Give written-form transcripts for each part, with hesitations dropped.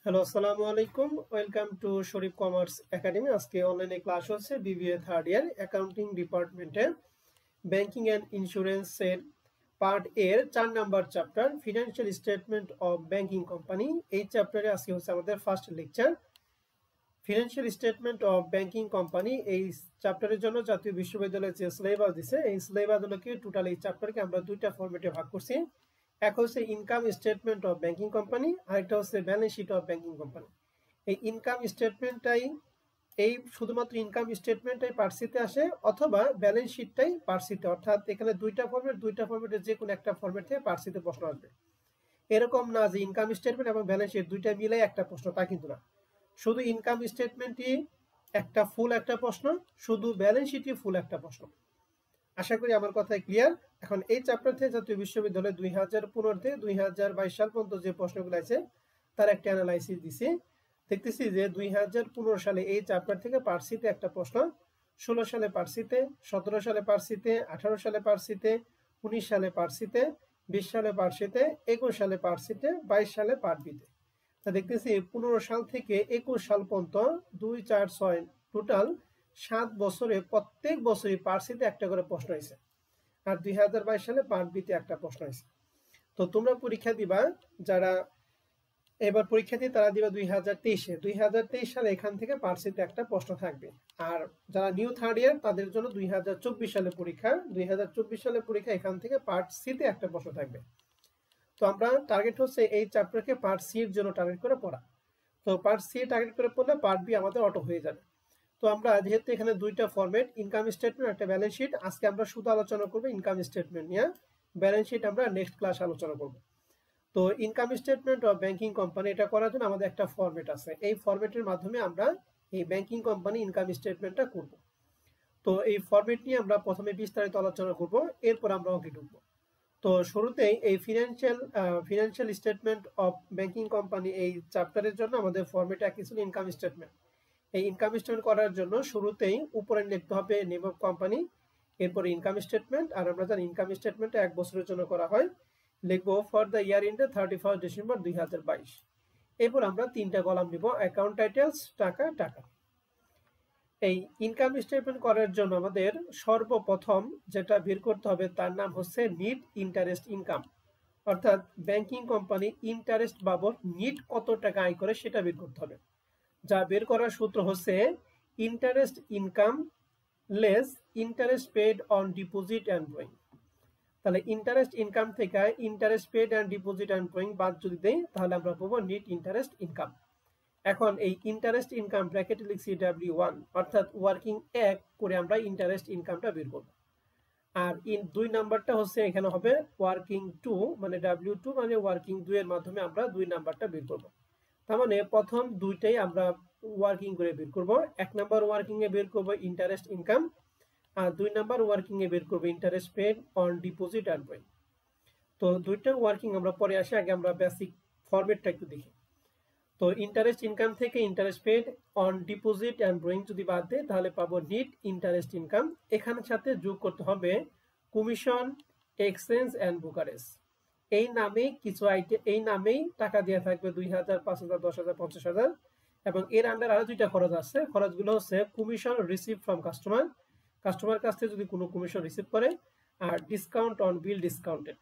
Hello, আসসালামু আলাইকুম। Welcome to Sharif commerce academy. আজকে অনলাইনে ক্লাস হচ্ছে বিবিএ থার্ড ইয়ার অ্যাকাউন্টিং ডিপার্টমেন্টে ব্যাংকিং অ্যান্ড ইন্স্যুরেন্সের পার্ট এর 4 number chapter financial statement of banking company. এই চ্যাপ্টারে আজকে হচ্ছে আমাদের first lecture financial statement of banking company. এই চ্যাপ্টারের জন্য জাতীয় বিশ্ববিদ্যালয়ের যে সিলেবাস দিছে, এই সিলেবাসগুলোকে টোটাল এই চ্যাপ্টারকে আমরা দুইটা ফরম্যাটে ভাগ করছি। এক হচ্ছে income statement of banking company, আরেকটা হচ্ছে balance sheet of banking company. এই ইনকাম স্টেটমেন্টটাই শুধুমাত্র ইনকাম স্টেটমেন্টটাই পার্টসিতে আসে, অথবা ব্যালেন্স শিটটাই পার্টসিতে, অর্থাৎ এখানে দুইটা ফরম্যাটের যে কোনো একটা ফরম্যাট থেকে পার্টসিতে প্রশ্ন আসবে। এরকম না যে ইনকাম স্টেটমেন্ট এবং ব্যালেন্স শিট দুইটা মিলে একটা প্রশ্ন, তা কিন্তু না। শুধু ইনকাম স্টেটমেন্টই একটা প্রশ্ন, শুধু ব্যালেন্স শিটই ফুল একটা প্রশ্ন। আশা করি আমার কথাই ক্লিয়ার। এখন এই চ্যাপ্টার থেকে জাতীয় বিশ্ববিদ্যালয় 2015 থেকে 2022 সাল পর্যন্ত যে প্রশ্নগুলো আছে তার একটা অ্যানালাইসিস দিছি। দেখতেছি যে 2015 সালে এই চ্যাপ্টার থেকে পার্সিতে একটা প্রশ্ন, 16 সালে পার্সিতে, 17 সালে পার্সিতে, 18 সালে পার্সিতে, 19 সালে পার্সিতে, 20 সালে পার্সিতে, 21 সালে পার্সিতে, 22 সালে পার্ট বিতে। তা দেখতেছি 15 সাল থেকে 21 সাল পর্যন্ত 2, 4, 6 টোটাল 7 বছরে প্রত্যেক বছরই পার্সিতে একটা করে প্রশ্ন হয়েছে, আর 2022 সালে পার্ট বিতে একটা প্রশ্ন হয়েছে। তো তোমরা পরীক্ষা দিবা, যারা এবার পরীক্ষা দিয়ে তারা দিবা 2023 সালে এখান থেকে পার্সিতে একটা প্রশ্ন থাকবে। আর যারা নিউ থার্ড ইয়ার তাদের জন্য 2024 সালে পরীক্ষা, 2024 সালে পরীক্ষা এখান থেকে পার্ট সিতে একটা প্রশ্ন থাকবে। তো আমরা টার্গেট হচ্ছে এই চ্যাপ্টারকে পার্ট সি এর জন্য টার্গেট করে পড়া। তো পার্ট সি টার্গেট করে পড়লে পার্ট বি আমাদের অটো হয়ে যাবে। তো আমরা যেহেতু এখানে দুইটা ফরম্যাট, ইনকাম স্টেটমেন্ট একটা ব্যালেন্স শিট, আজকে আমরা শুধু আলোচনা করবো ইনকাম স্টেটমেন্ট নিয়ে, ব্যালেন্স শিট আমরা নেক্সট ক্লাস আলোচনা করব। তো income statement of banking company এটা করার জন্য আমাদের একটা ফরম্যাট আছে, এই ফরম্যাটের মাধ্যমে আমরা এই ব্যাংকিং কোম্পানি ইনকাম স্টেটমেন্টটা করব। তো এই ফরম্যাট নিয়ে আমরা প্রথমে বিস্তারিত আলোচনা করব, এরপর আমরা অঙ্কে ঢুকবো। তো শুরুতেই এই financial statement of banking company এই চ্যাপ্টারের জন্য আমাদের ফরম্যাট একই ছিল ইনকাম স্টেটমেন্ট। এই ইনকাম স্টেটমেন্ট করার জন্য শুরুতেই উপরে লিখতে হবে নেম অফ কোম্পানি, এরপরে ইনকাম স্টেটমেন্ট। আর আমরা জানি ইনকাম স্টেটমেন্টটা 1 বছরের জন্য করা হয়, লিখবো for the year in the 31 December 2022। এরপর আমরা 3টা কলাম নিব, অ্যাকাউন্ট টাইটেলস, টাকা টাকা। এই ইনকাম স্টেটমেন্ট করার জন্য আমাদের সর্বপ্রথম যেটা বের করতে হবে তার নাম হচ্ছে নিট ইন্টারেস্ট ইনকাম, অর্থাৎ ব্যাংকিং কোম্পানি ইন্টারেস্ট বাবদ নিট কত টাকা আয় করে সেটা বের করতে হবে। যা বের করার সূত্র হচ্ছে interest income less interest paid on deposit and borrowing. তাহলে ইন্টারেস্ট ইনকাম থেকে interest paid and deposit and borrowing বাদ যদি দেই তাহলে আমরা পাবো নিট ইন্টারেস্ট ইনকাম। এখন এই ইন্টারেস্ট ইনকাম ব্র্যাকেটে লিখছি W1, অর্থাৎ ওয়ার্কিং 1 করে আমরা ইন্টারেস্ট ইনকামটা বের করব। আর 2 নাম্বারটা হচ্ছে এখানে হবে ওয়ার্কিং 2, মানে W2 মানে ওয়ার্কিং 2 এর মাধ্যমে আমরা 2 নাম্বারটা বের করব। তার মানে প্রথম দুইটাই আমরা ওয়ার্কিং করে বের করব। 1 নাম্বার ওয়ার্কিং এ বের করব ইন্টারেস্ট ইনকাম, আর 2 নাম্বার ওয়ার্কিং এ বের করব interest paid on deposit and borrowing. তো দুইটা ওয়ার্কিং আমরা পরে আসি, আগে আমরা বেসিক ফরম্যাটটা একটু দেখি। তো ইন্টারেস্ট ইনকাম থেকে interest paid on deposit and borrowing যদি বাদ দেয় তাহলে পাবো নিট ইন্টারেস্ট ইনকাম। এখানে সাথে যোগ করতে হবে কমিশন, এক্সচেঞ্জ অ্যান্ড ব্রোকারেজ। এই নামেই কিছু আইটেম, এই নামেই টাকা দেওয়া থাকবে 2000, 5000, 10000, 50000, এবং এর আন্ডার আরো দুইটা খরচ আছে। খরচগুলো হচ্ছে commission receive from customer, customer কাছ থেকে যদি কোনো কমিশন রিসিভ করে, আর discount on bill discounted,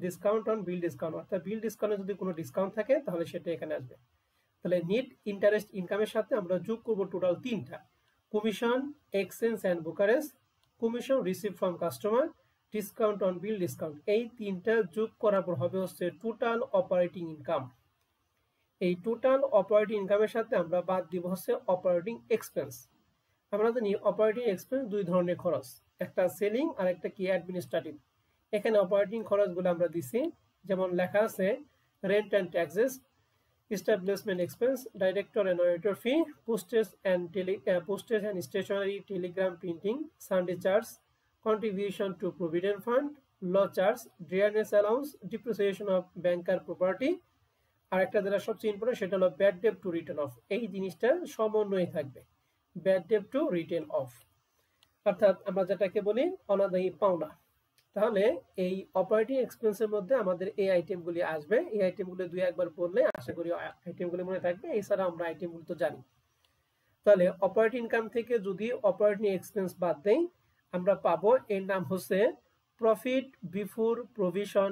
discount on bill discount, অর্থাৎ বিল ডিসকাউন্টে যদি কোনো ডিসকাউন্ট থাকে তাহলে সেটা এখানে আসবে। তাহলে নিট ইন্টারেস্ট ইনকামের সাথে আমরা যোগ করব টোটাল 3টা, commission, exchange and brokerage, commission receive from customer, discount on bill discount. এই 3টা যোগ করার পর হবে হচ্ছে টোটাল অপারেটিং ইনকাম। এই টোটাল অপারেটিং ইনকামের সাথে আমরা বাদ দিব হচ্ছে অপারেটিং এক্সপেন্স। আমরা জানি অপারেটিং এক্সপেন্স 2 ধরনের খরচ, একটা সেলিং আর একটা কি অ্যাডমিনিস্ট্রেটিভ। এখানে অপারেটিং খরচগুলো আমরা দিছি, যেমন লেখা আছে rent and taxes, establishment expense, director and auditor fee, postage and stationery telegram printing, sundry charge, contribution to provident fund, law charge, dearness allowance, depreciation of banker property, আর একটা যেটা সবচেয়ে ইম্পর্টেন্ট সেটা হলো bad debt written off. এই জিনিসটা সমন্বয়ে থাকবে, bad debt written off, অর্থাৎ আমরা যেটাকে বলি অনাদায়ী পাওনা। তাহলে এই অপারেটিং এক্সপেন্সের মধ্যে আমাদের এই আইটেমগুলি আসবে। এই আইটেমগুলো দুই একবার পড়লে আশা করি আইটেমগুলি মনে থাকবে। এছাড়া আমরা আইটেমগুলো তো জানি। তাহলে অপারেটিং ইনকাম থেকে যদি অপারেটিং এক্সপেন্স বাদ দেই, আমরা পাবো এর নাম হচ্ছে profit before provision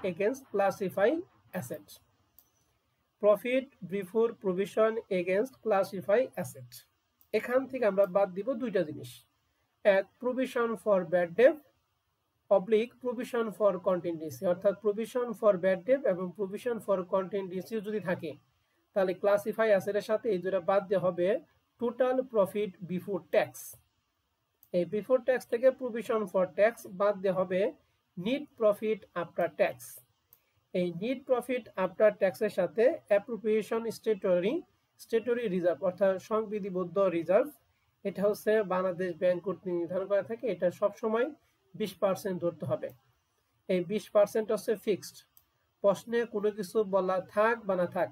against classified asset. Profit before provision against classified asset. এখান থেকে আমরা বাদ দিব দুইটা জিনিস, এক provision for bad date oblique provision for contingency, অর্থাৎ প্রভিশন ফর ব্যাড ডেট এবং প্রভিশন ফর কন্টিনজেন্সি যদি থাকে তাহলে ক্লাসিফাই অ্যাসেটের সাথে এই দুটো বাদ দিয়ে হবে টোটাল প্রফিট বিফোর ট্যাক্স। এই বিফোর ট্যাক্স থেকে প্রভিশন ফর ট্যাক্স বাদ দিয়ে হবে নিট প্রফিট আফটার ট্যাক্স। এই নিট প্রফিট আফটার ট্যাক্সের সাথে অ্যাপ্রোপ্রিয়েশন স্ট্যাটুটরি রিজার্ভ অর্থাৎ সংবিধিবদ্ধ রিজার্ভ, এটা হচ্ছে বাংলাদেশ ব্যাংক কর্তৃক নির্ধারণ করা থাকে। এটা সবসময় 20% ধরতে হবে। এই 20% হচ্ছে ফিক্সড। প্রশ্নে কোনো কিছু বলা থাক বা না থাক,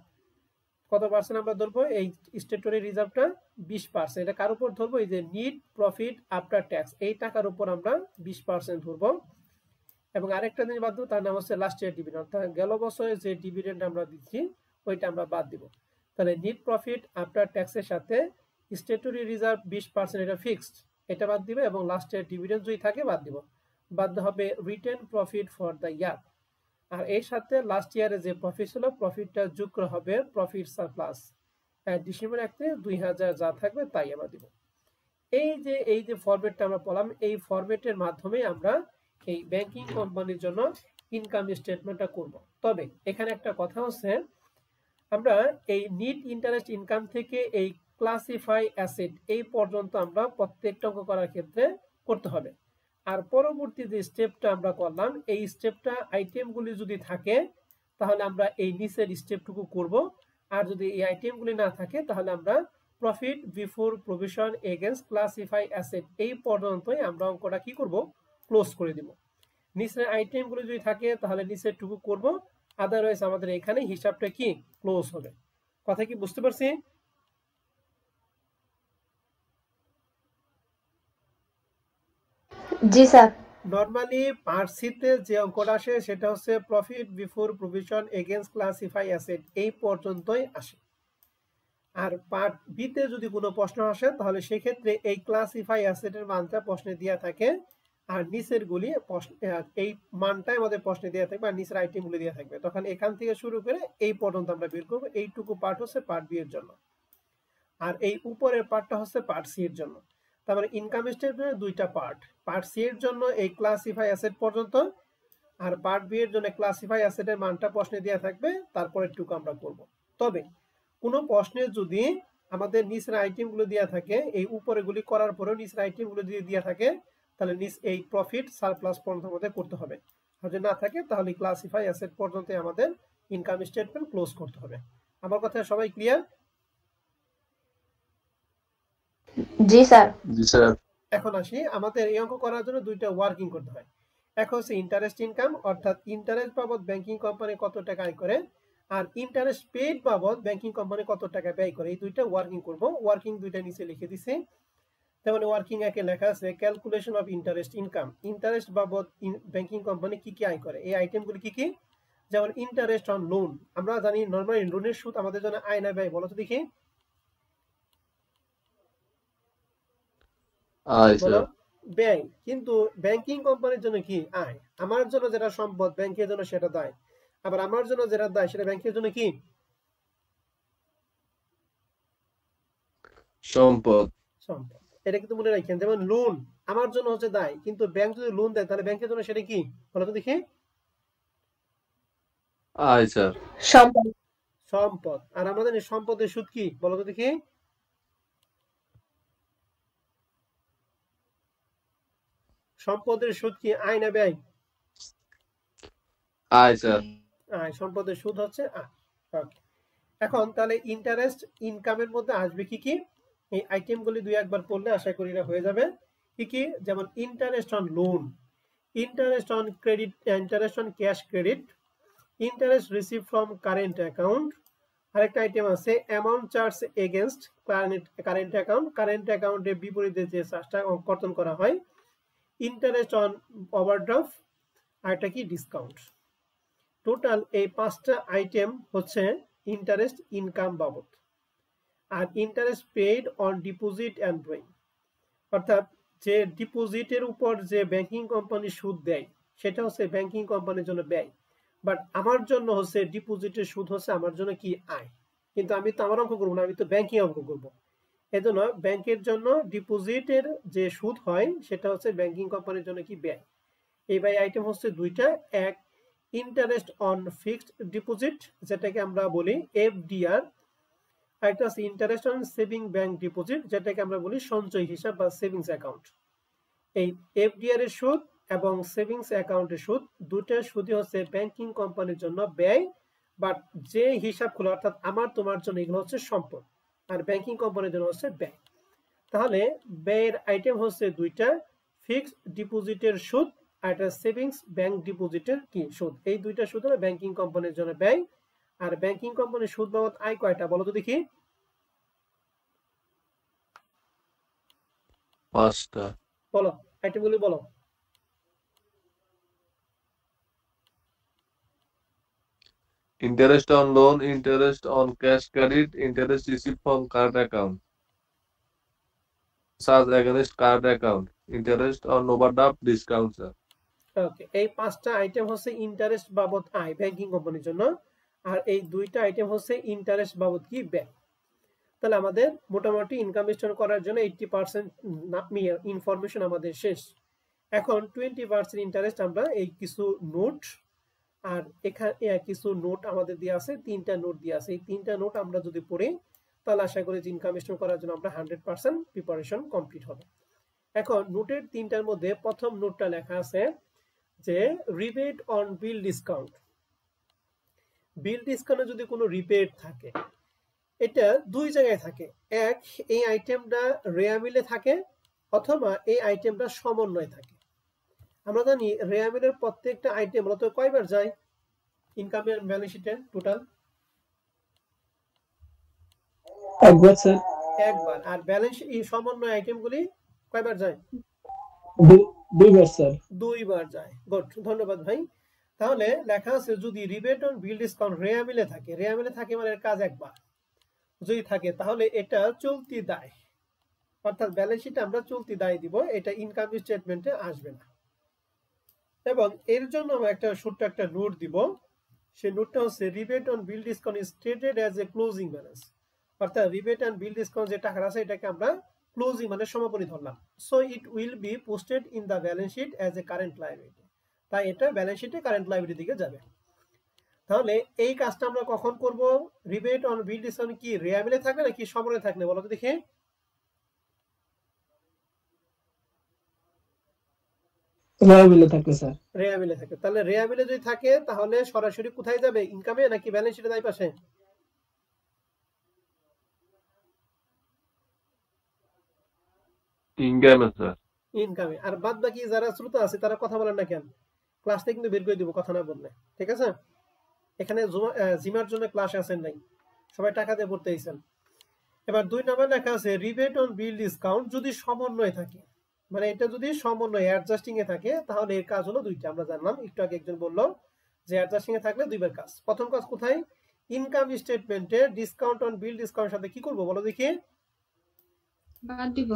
কত পার্সেন্ট আমরা ধরবো? এই স্ট্যাটুটরি রিজার্ভটা 20%। এটা কার উপর ধরবো? এই যে নিট প্রফিট আফটার ট্যাক্স, এই টাকার উপর আমরা 20% ধরবো। এবং আরেকটা জিনিস বাদ দেবো, তার নাম হচ্ছে লাস্ট ইয়ার ডিভিডেন্ড, অর্থাৎ গেল বছরে যে ডিভিডেন্ড আমরা দিচ্ছি ওইটা আমরা বাদ দিব। তাহলে নিট প্রফিট আফটার ট্যাক্সের সাথে স্ট্যাটুটরি রিজার্ভ 20%, এটা ফিক্সড, এটা বাদ দিবে। এবং লাস্ট ইয়ার ডিভিডেন্ড যদি থাকে বাদ দিব। বাদ হবে retained profit for the year. আর এর সাথে লাস্ট ইয়ারে যে প্রফিট ছিল প্রফিটটা যোগ করা হবে প্রফিট সারপ্লাস। ডিসেম্বর 1, 2000 যা থাকবে তাই আমরা দিব। এই যে ফরম্যাটটা আমরা বললাম, এই ফরম্যাটের মাধ্যমে আমরা এই ব্যাংকিং কোম্পানির জন্য ইনকাম স্টেটমেন্টটা করব। তবে এখানে একটা কথা হচ্ছে, আমরা এই নিট ইন্টারেস্ট ইনকাম থেকে এই ক্লাসিফাই অ্যাসেট এই পর্যন্ত আমরা প্রত্যেকটা অঙ্ক করার ক্ষেত্রে করতে হবে। আর পরবর্তী যে স্টেপটা আমরা করলাম, এই স্টেপটা আইটেমগুলি যদি থাকে তাহলে আমরা এই নিচের স্টেপটুকু করব। আর যদি এই আইটেমগুলি না থাকে তাহলে আমরা profit before provision against classify asset এই পর্যন্তই আমরা অঙ্কটা কি করব? ক্লোজ করে দিব। নিচের আইটেমগুলি যদি থাকে তাহলে নিচের টুকু করব, আদারওয়াইজ আমাদের এখানে হিসাবটা কি ক্লোজ হবে। কথা কি বুঝতে পারছি? জি স্যার। নরমালি পার্ট সিতে যে অঙ্কটা আসে সেটা হচ্ছে profit before provision against classify asset এই পর্যন্তই আসে। আর পার্ট বিতে যদি কোনো প্রশ্ন আসে তাহলে সেক্ষেত্রে এই ক্লাসিফাই অ্যাসেটের মানটা প্রশ্নে দেওয়া থাকে, আর নিচের গুলি এই মানটাই আমাদের প্রশ্নে দেওয়া থাকবে, আর নিচের আইটেমগুলি দেওয়া থাকবে। তখন এখান থেকে শুরু করে এই পর্যন্ত আমরা বের করবো। এইটুকু পার্ট হচ্ছে পার্ট বি এর জন্য, আর এই উপরের পার্টটা হচ্ছে পার্ট সি এর জন্য। তারপরে ইনকাম স্টেটমেন্টের দুইটা পার্ট, পার্ট সি এর জন্য এই ক্লাসিফাই অ্যাসেট পর্যন্ত, আর পার্ট বি এর জন্য ক্লাসিফাই অ্যাসেটের মানটা প্রশ্নে দেওয়া থাকবে, তারপরের টুকু আমরা করব। তবে কোনো প্রশ্নে যদি আমাদের নিচের আইটেমগুলো দেওয়া থাকে, এই উপরেগুলি করার পরেও নিচের আইটেমগুলো যদি দেওয়া থাকে তাহলে এই প্রফিট সারপ্লাস পর্যন্ত আমাদের করতে হবে। আর যদি না থাকে তাহলে ক্লাসিফাই অ্যাসেট পর্যন্ত আমাদের ইনকাম স্টেটমেন্ট ক্লোজ করতে হবে। আমার কথা সবাই ক্লিয়ার? জি স্যার। জি স্যার। এখন আসি, আমাদের এই অঙ্ক করার জন্য দুইটা ওয়ার্কিং করতে হয়। এক হচ্ছে ইন্টারেস্ট ইনকাম, অর্থাৎ ইন্টারেস্ট বাবদ ব্যাংকিং কোম্পানি কত টাকা আয় করে, আর ইন্টারেস্ট পেড বাবদ ব্যাংকিং কোম্পানি কত টাকা ব্যয় করে। এই দুইটা ওয়ার্কিং করব। ওয়ার্কিং দুইটা নিচে লিখে দিছি। তেমন ওয়ার্কিং একে লেখা আছে calculation of interest income. Interest বাবদ ব্যাংকিং কোম্পানি কি কি আয় করে, এই আইটেমগুলি কি কি? যেমন ইন্টারেস্ট অন লোন, আমরা জানি নরমালি লোনের সুদ আমাদের জন্য আয় না ব্যয়? বলো তো দেখি। ব্যয়। কিন্তু ব্যাংকিং কোম্পানির জন্য কি? আয়। আমার জন্য যেটা সম্পদ ব্যাংকের জন্য সেটা দায়, আবার আমার জন্য যেটা দায় সেটা ব্যাংকের জন্য কি? সম্পদ। সম্পদ। এটা কিন্তু মনে রাখেন। যেমন লোন আমার জন্য হচ্ছে দায়, কিন্তু ব্যাংক যদি লোন দেয় তাহলে ব্যাংকের জন্য সেটা কি? বলো তো দেখি। আয় স্যার। সম্পদ। সম্পদ। আর আমাদের সম্পদের সুদ কি? বলো তো দেখি। সম্পদের সুদ কি আয় না ব্যয়? আয় স্যার। আয়। সম্পদের সুদ হচ্ছে আয়। ওকে। এখন তাহলে ইন্টারেস্ট ইনকামের মধ্যে আসবে কি কি? এই আইটেমগুলি দুই একবার পড়লে আশা করি এটা হয়ে যাবে। কি কি? যেমন interest on loan, interest on credit, interest on cash credit, interest receive from current account. আরেকটা আইটেম আছে amount charge against current account. Current অ্যাকাউন্টের বিপরীতে যে চার্জটা কর্তন করা হয়। ইন্টারেস্ট অন ওভারড্রাফট, আর এটা কি ডিসকাউন্ট। টোটাল এই 5টা আইটেম হচ্ছে ইন্টারেস্ট ইনকাম বাবদ। আর interest paid on deposit and drawing, অর্থাৎ যে ডিপোজিটের উপর যে ব্যাংকিং কোম্পানি সুদ দেয় সেটা হচ্ছে ব্যাংকিং কোম্পানির জন্য ব্যয়, বাট আমার জন্য হচ্ছে ডিপোজিটের সুদ হচ্ছে আমার জন্য কি আয়। কিন্তু আমি তো আমার অঙ্ক করবো না, আমি তো ব্যাংকিং অঙ্ক করবো। এজন্য ব্যাংকের জন্য ডিপোজিটের যে সুদ হয় সেটা হচ্ছে ব্যাংকিং কোম্পানির জন্য কি ব্যয়। এই ব্যয় আইটেম হচ্ছে দুইটা, এক ইন্টারেস্ট অন ফিক্সড ডিপোজিট যেটাকে আমরা বলি এফডিআর, আর একটা আছে interest on saving bank deposit যেটাকে আমরা বলি সঞ্চয় হিসাব বা সেভিংস অ্যাকাউন্ট। এই এফডিআর এর সুদ এবং সেভিংস অ্যাকাউন্টের সুদ, দুটার সুদই হচ্ছে ব্যাংকিং কোম্পানির জন্য ব্যয়, বাট যে হিসাব খোলা অর্থাৎ আমার তোমার জন্য এগুলো হচ্ছে সম্পদ, আর ব্যাংকিং কোম্পানির জন্য হচ্ছে ব্যয়। তাহলে ব্যয়ের আইটেম হচ্ছে দুইটা, ফিক্সড ডিপোজিটের সুদ আর একটা সেভিংস ব্যাংক ডিপোজিটের কি সুদ। এই দুইটা সুদ হলো ব্যাংকিং কোম্পানির জন্য ব্যয়। আর ব্যাংকিং কোম্পানির সুদ বাবদ আয় কয়টা বলো তো দেখি? 5টা। বলো আইটেমগুলি বলো। Interest on loan, interest on cash credit, interest received from card account, charge against card account, interest on overdraft, discount, sir. ওকে, এই 5টা আইটেম হচ্ছে ইন্টারেস্ট বাবদ আয় ব্যাংকিং কোম্পানির জন্য, আর এই দুইটা আইটেম হচ্ছে ইন্টারেস্ট বাবদ কি ব্যয়। তাহলে আমাদের মোটামুটি ইনকাম স্টেটমেন্ট করার জন্য 80% ইনফরমেশন আমাদের শেষ। এখন 20% ইন্টারেস্ট আমরা এই কিছু নোট, আর এখানে কিছু নোট আমাদের দিয়ে আছে, 3টা নোট দিয়ে আছে। এই 3টা নোট আমরা যদি পড়ি তাহলে আশা করি যে ইনকাম স্টেটমেন্ট করার জন্য আমরা 100% প্রিপারেশন কমপ্লিট হবে। এখন নোটের 3টার মধ্যে প্রথম নোটটা লেখা আছে যে রিবেট অন বিল ডিসকাউন্ট। বিল ডিসকাউন্টে যদি কোনো রিবেট থাকে, এটা দুই জায়গায় থাকে। এক, এই আইটেমটা রেয়ামিলে থাকে, অথবা এই আইটেমটা সমন্বয় থাকে। আমরা জানি রেয়ামিলের প্রত্যেকটা আইটেম মূলত কয়বার যায় ইনকামের ব্যালেন্স শিটে? টোটাল একবার স্যার। একবার। আর ব্যালেন্স এই সমন্বয় আইটেমগুলি কয়বার যায়? দুইবার স্যার। দুইবার যায়। গুড, ধন্যবাদ ভাই। তাহলে লেখা আছে যদি রিবেট অন বিল ডিসকাউন্ট রেয়ামিলে থাকে, রেয়ামিলে থাকে মানে এর কাজ একবার যদি থাকে, তাহলে এটা চলতি দায়, অর্থাৎ ব্যালেন্স শিটে আমরা চলতি দায় দিব, এটা ইনকাম স্টেটমেন্টে আসবে না। এবং এর জন্য আমরা একটা ছোট্ট একটা নোট দিব, সেই নোটটা হচ্ছে rebate on bill discount is treated as a closing balance, অর্থাৎ রিবেট অ্যান্ড বিল ডিসকাউন্ট যে টাকা আছে এটাকে আমরা ক্লোজিং মানে সমাপনী ধরলাম। So it will be posted in the balance sheet as a current liability, তাই এটা ব্যালেন্স শিটে কারেন্ট লায়াবিলিটির দিকে যাবে। তাহলে এই কাজটা আমরা কখন করব? রিবেট অন বিল ডিসকাউন্ট কি রেয়ামিলে থাকবে নাকি সমন্বয়ে থাকবে বলো তো দেখি? রেয়ামিলে থাকে স্যার। রেয়ামিলে থাকে। তাহলে রেয়ামিলে যদি থাকে তাহলে সরাসরি কোথায় যাবে, ইনকামে নাকি ব্যালেন্স শিটে দায় পাশে? ইনকামে, স্যার। ইনকামে। আর বাদ বাকি যারা শ্রোতা আছে তারা কথা বলেন না কেন? ক্লাসটা কিন্তু বের করে দিব কথা না বললে, ঠিক আছে? এখানে জিমার জন্য ক্লাস আছেন নাই, সবাই টাকা দিয়ে পড়তে আইছেন। এবার 2 নম্বর লেখা আছে রিবেট অন বিল ডিসকাউন্ট যদি সমন্বয় থাকে, মানে এটা যদি সমন্বয় অ্যাডজাস্টিং এ থাকে তাহলে এর কাজ হলো দুইটা। আমরা জানলাম একটু আগে একজন বললো যে অ্যাডজাস্টিং এ থাকলে দুইবার কাজ। প্রথম কাজ কোথায়? ইনকাম স্টেটমেন্টে ডিসকাউন্ট অন বিল ডিসকাউন্টের সাথে কি করব বলো দেখি? বাদ দিব।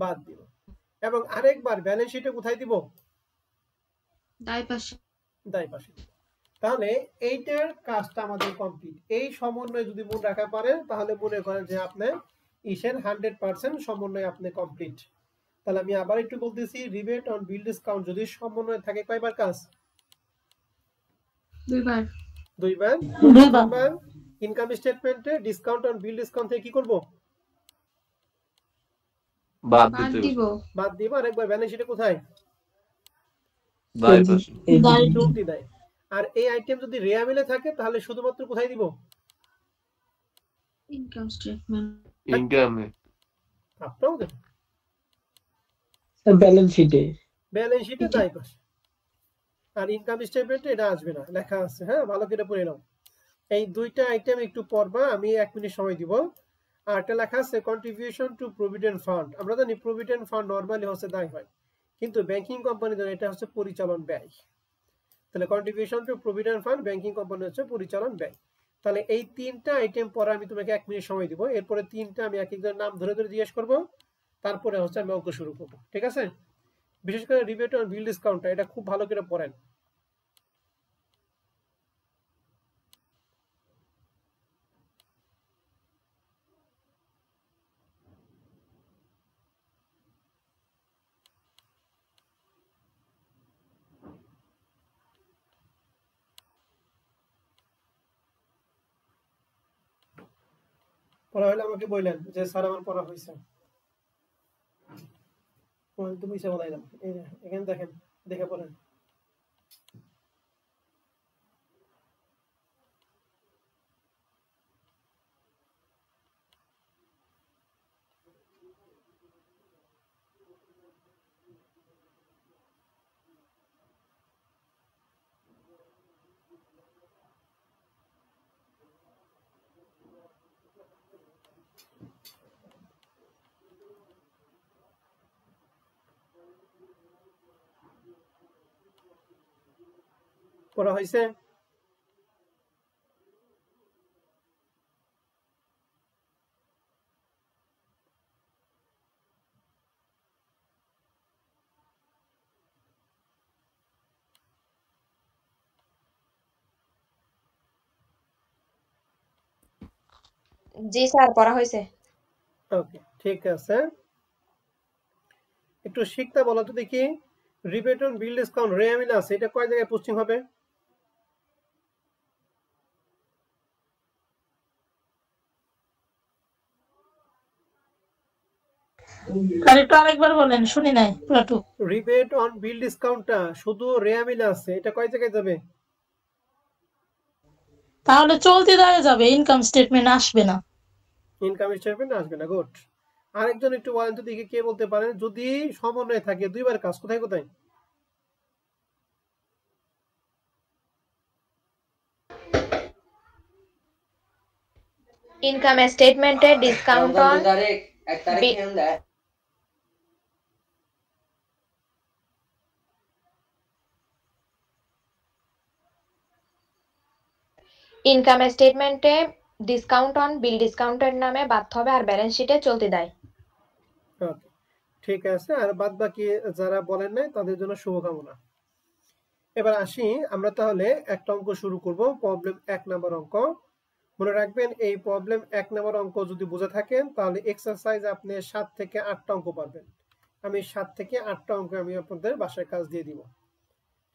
বাদ দিব। এবং আরেকবার ব্যালেন্স শিটে কোথায় দিব? দায় পাশে। দায় পাশে। তাহলে এইটার কাজটা আমাদের কমপ্লিট। এই সমন্বয় যদি মনে রাখা পারেন তাহলে মনে করেন যে আপনি ইসের 100% সমন্বয় আপনি কমপ্লিট। তাহলে আমি আবার একটু বলতেছি, রিবেট অন বিল ডিসকাউন্ট যদি সমন্বয় থাকে কয়বার কাজ? দুইবার। দুইবার। দুইবার ইনকাম স্টেটমেন্টে ডিসকাউন্ট অন বিল ডিসকাউন্ট থেকে কি করব? বাদ দিব। বাদ দিব। আর একবার ব্যালেন্স শিটে কোথায়? দায় পাশে। চলতি দায়। আর এই আইটেম যদি রেয়ামিলে থাকে তাহলে শুধুমাত্র কোথায় দিব? Income statement. ইনকামে। আপনাও দেখুন ব্যালেন্স শিটে। ব্যালেন্স শিটে দায় পাশে। আর ইনকাম স্টেটমেন্টে এটা আসবে না, লেখা আছে। হ্যাঁ, ভালো করে পড়ে নাও। এই দুইটা আইটেম একটু পড়বা, আমি 1 মিনিট সময় দিব। আর এটা লেখা আছে কন্ট্রিবিউশন টু প্রভিডেন্ট ফান্ড। আমরা জানি প্রভিডেন্ট ফান্ড নরমালি হচ্ছে দায় হয়, কিন্তু ব্যাংকিং কোম্পানির জন্য এটা হচ্ছে পরিচালন ব্যয়। তাহলে contribution to provident fund banking company হচ্ছে পরিচালন ব্যয়। তাহলে এই তিনটা আইটেম পরে আমি তোমাকে 1 মিনিট সময় দিব, এরপরে তিনটা আমি এক একজন নাম ধরে ধরে জিজ্ঞেস করব, তারপরে হচ্ছে আমি অঙ্ক শুরু করব। ঠিক আছে? বিশেষ করে রিবেট অন বিল ডিসকাউন্ট এটা খুব ভালো করে পড়েন। পড়া হলে আমাকে বললেন যে স্যার আমার পড়া হয়েছে। তো বুঝে বলাইলাম, এই যে এখানে দেখেন, দেখে পড়েন। পড়া হয়েছে? জি স্যার, পড়া হয়েছে। ওকে, ঠিক আছে। একটু শিখতে বলো তো দেখি, রিবেট অন বিল ডিসকাউন্ট রেয়ামিলাস এটা কয় জায়গায় পোস্টিং হবে? আর একটু আরেকবার বলেন, শুনি নাই পুরাটুক। রিবেট অন বিল ডিসকাউন্টটা শুধু রেয়ামিলাস এটা কয় জায়গায় যাবে? তাহলে চলতি দায়ে যাবে, ইনকাম স্টেটমেন্ট আসবে না। ইনকাম স্টেটমেন্ট আসবে না, গুড। আরেকজন একটু বলেন তো দেখি, কে বলতে পারেন যদি সমন্বয় থাকে দুইবার কাজ কোথায় কোথায়? ইনকাম স্টেটমেন্টে ডিসকাউন্ট অন ইনকাম স্টেটমেন্টে ডিসকাউন্ট অন বিল ডিসকাউন্টের নামে বাদ হবে, আর ব্যালেন্স শিটে চলতি দায়। ওকে, ঠিক আছে। আর বাদ বাকি যারা বলেন নাই তাদের জন্য শুভকামনা। এবার আসি আমরা তাহলে একটা অঙ্ক শুরু করব, প্রবলেম 1 নম্বর অঙ্ক। মনে রাখবেন এই প্রবলেম 1 নম্বর অঙ্ক যদি বুঝে থাকেন তাহলে এক্সারসাইজ আপনি 7 থেকে 8টা অঙ্ক পারবেন। আমি 7 থেকে 8টা অঙ্ক আমি আপনাদের বাসায় কাজ দিয়ে দিব।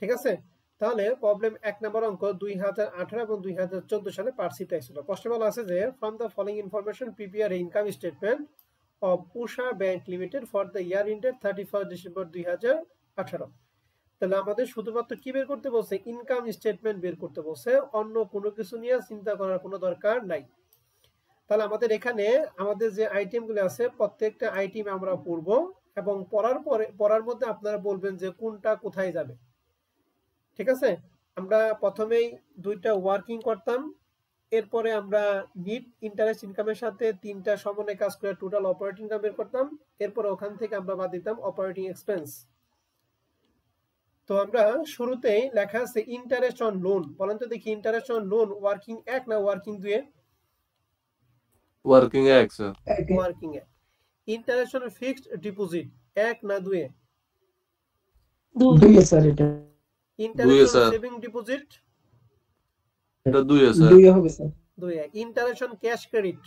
ঠিক আছে? তাহলে প্রবলেম 1 নম্বর অঙ্ক 2018 এবং 2014 সালে পার্সিতে ছিল। প্রশ্নে বলা আছে যে from the following information prepare income statement of Usha bank limited for the year ended 31 December 2018। তাহলে আমাদের শুধুমাত্র কি বের করতে বলছে? ইনকাম স্টেটমেন্ট বের করতে বলছে, অন্য কোনো কিছু নিয়ে চিন্তা করার কোনো দরকার নাই। তাহলে আমাদের এখানে আমাদের যে আইটেমগুলো আছে প্রত্যেকটা আইটেম আমরা পড়বো এবং পড়ার মধ্যে আপনারা বলবেন যে কোনটা কোথায় যাবে। ঠিক আছে? আমরা প্রথমেই দুইটা ওয়ার্কিং করতাম, এরপরে আমরা নিট ইন্টারেস্ট ইনকামের সাথে তিনটা সমন্বয় কাজ করে টোটাল অপারেটিং ইনকাম বের করতাম, এরপর ওখান থেকে আমরা বাদ দিতাম অপারেটিং এক্সপেন্স। তো আমরা শুরুতেই লেখা আছে ইন্টারেস্ট অন লোন। বলেন তো দেখি ইন্টারেস্ট অন লোন ওয়ার্কিং 1 না working 2 A? Working 1 sir. Working 1। Interest on fixed deposit 1 না 2 এ? 2 স্যার। এটা ইন্টারেস্ট অন সেভিং ডিপোজিট? এটা 2 স্যার। 2 হবে স্যার। 2 এ। Interest on cash credit?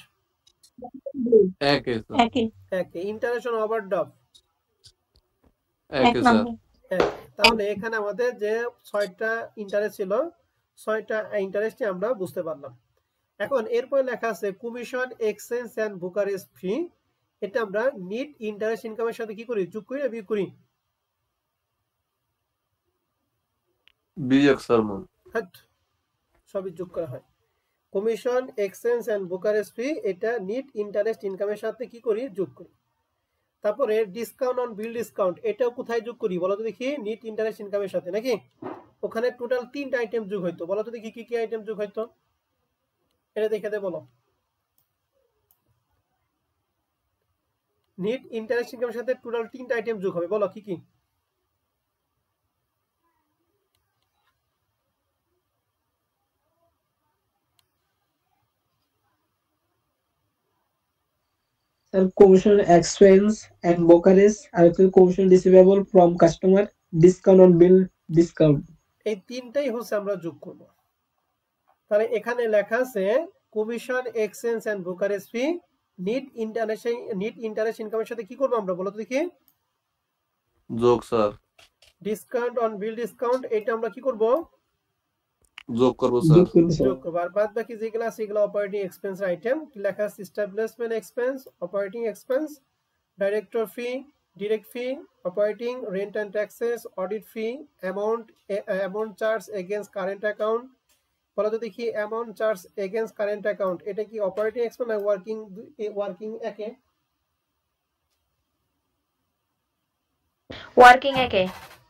1 sir. 1 A. Interest on overdraft? 1 sir. তাহলে এখানে আমাদের যে 6টা ইন্টারেস্ট ছিল, 6টা ইন্টারেস্টই আমরা বুঝতে পারলাম। এখন এরপর লেখা আছে কমিশন এক্সচেঞ্জ এন্ড ব্রোকারেজ ফি, এটা আমরা নিট ইন্টারেস্ট ইনকামের সাথে কি করি? যোগ করি না বিয়োগ করি? বিয়োগ স্যার। সবই যোগ করা হয়। কমিশন এক্সচেঞ্জ এন্ড ব্রোকারেজ ফি এটা নিট ইন্টারেস্ট ইনকামের সাথে কি করি? যোগ করি। তারপরে ডিসকাউন্ট অন বিল ডিসকাউন্ট এটাও কোথায় যোগ করি বলো তো দেখি? নিট ইন্টারেস্ট ইনকামের সাথে, নাকি? ওখানে টোটাল 3টা আইটেম যোগ হইতো, বলো তো দেখি কি কি আইটেম যোগ হইতো? এটা দেখে দে, বলো। নিট ইন্টারেস্ট ইনকামের সাথে টোটাল 3টা আইটেম যোগ হবে, বলো কি কি? Sir, commission expense and brokerage আর হচ্ছে commission receivable from customer, discount on bill, discount. এই তিনটাই হচ্ছে আমরা যোগ করব। তাহলে এখানে লেখা আছে commission exchange and brokerage fee net interest ইনকামের সাথে কি করব আমরা বলো তো দেখি? যোগ sir. Discount on bill discount এটা আমরা কি করব? যোগ করব স্যার। যোগ করব। আর বাদ বাকি যেগুলো আছে এগুলো অপারেটিং এক্সপেন্স আইটেম। কি লেখা আছে? Establishment expense, operating expense, director fee, direct fee, operating rent and taxes, audit fee, amount charge against current account. বলো তো দেখি amount charge against current account এটা কি অপারেটিং এক্সপেন্স না ওয়ার্কিং একে?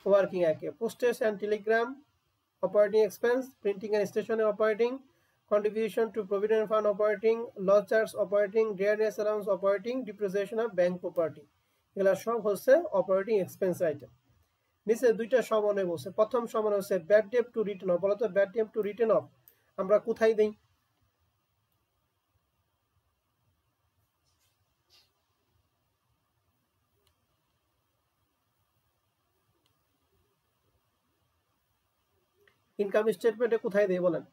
ওয়ার্কিং একে। Postage and telegram operating expense, printing and stationery operating, contribution to provident fund operating, loss charge operating, dearness allowance operating, depreciation of bank property, এগুলা সব হচ্ছে operating expense item. নিচে দুইটা সমানে বলছে। প্রথম সমান হচ্ছে bad debt written of. বলো তো bad debt written of আমরা কোথায় দেই? ইনকাম স্টেটমেন্টে কোথায় দেই বলেন?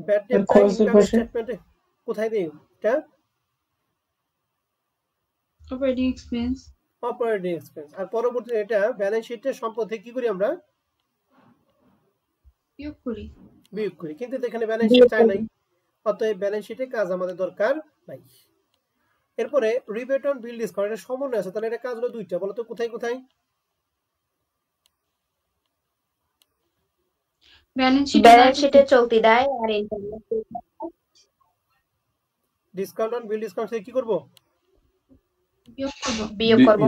ব্যাড ডেট ইনকাম স্টেটমেন্টে কোথায় দেই? এটা অপারেটিং এক্সপেন্স। Operating expense. আর পরবর্তীতে এটা ব্যালেন্স শিটে সম্পদ থেকে কি করি আমরা? বিয়োগ করি। বিয়োগ করি। কিন্তু এখানে ব্যালেন্স শিট চাই নাই, অতএব ব্যালেন্স শিটে কাজ আমাদের দরকার নাই। এরপরে রিবেট অন বিল ডিসকাউন্ট এটা সমন্বয় আছে। তাহলে এটা কাজ হলো দুইটা। বলো তো কোথায় কোথায়? ব্যালেন্স শিটে চলতি দেয় আর ডিসকাউন্ট অন বিল ডিসকাউন্ট থেকে কি করব? বিয়োগ করব।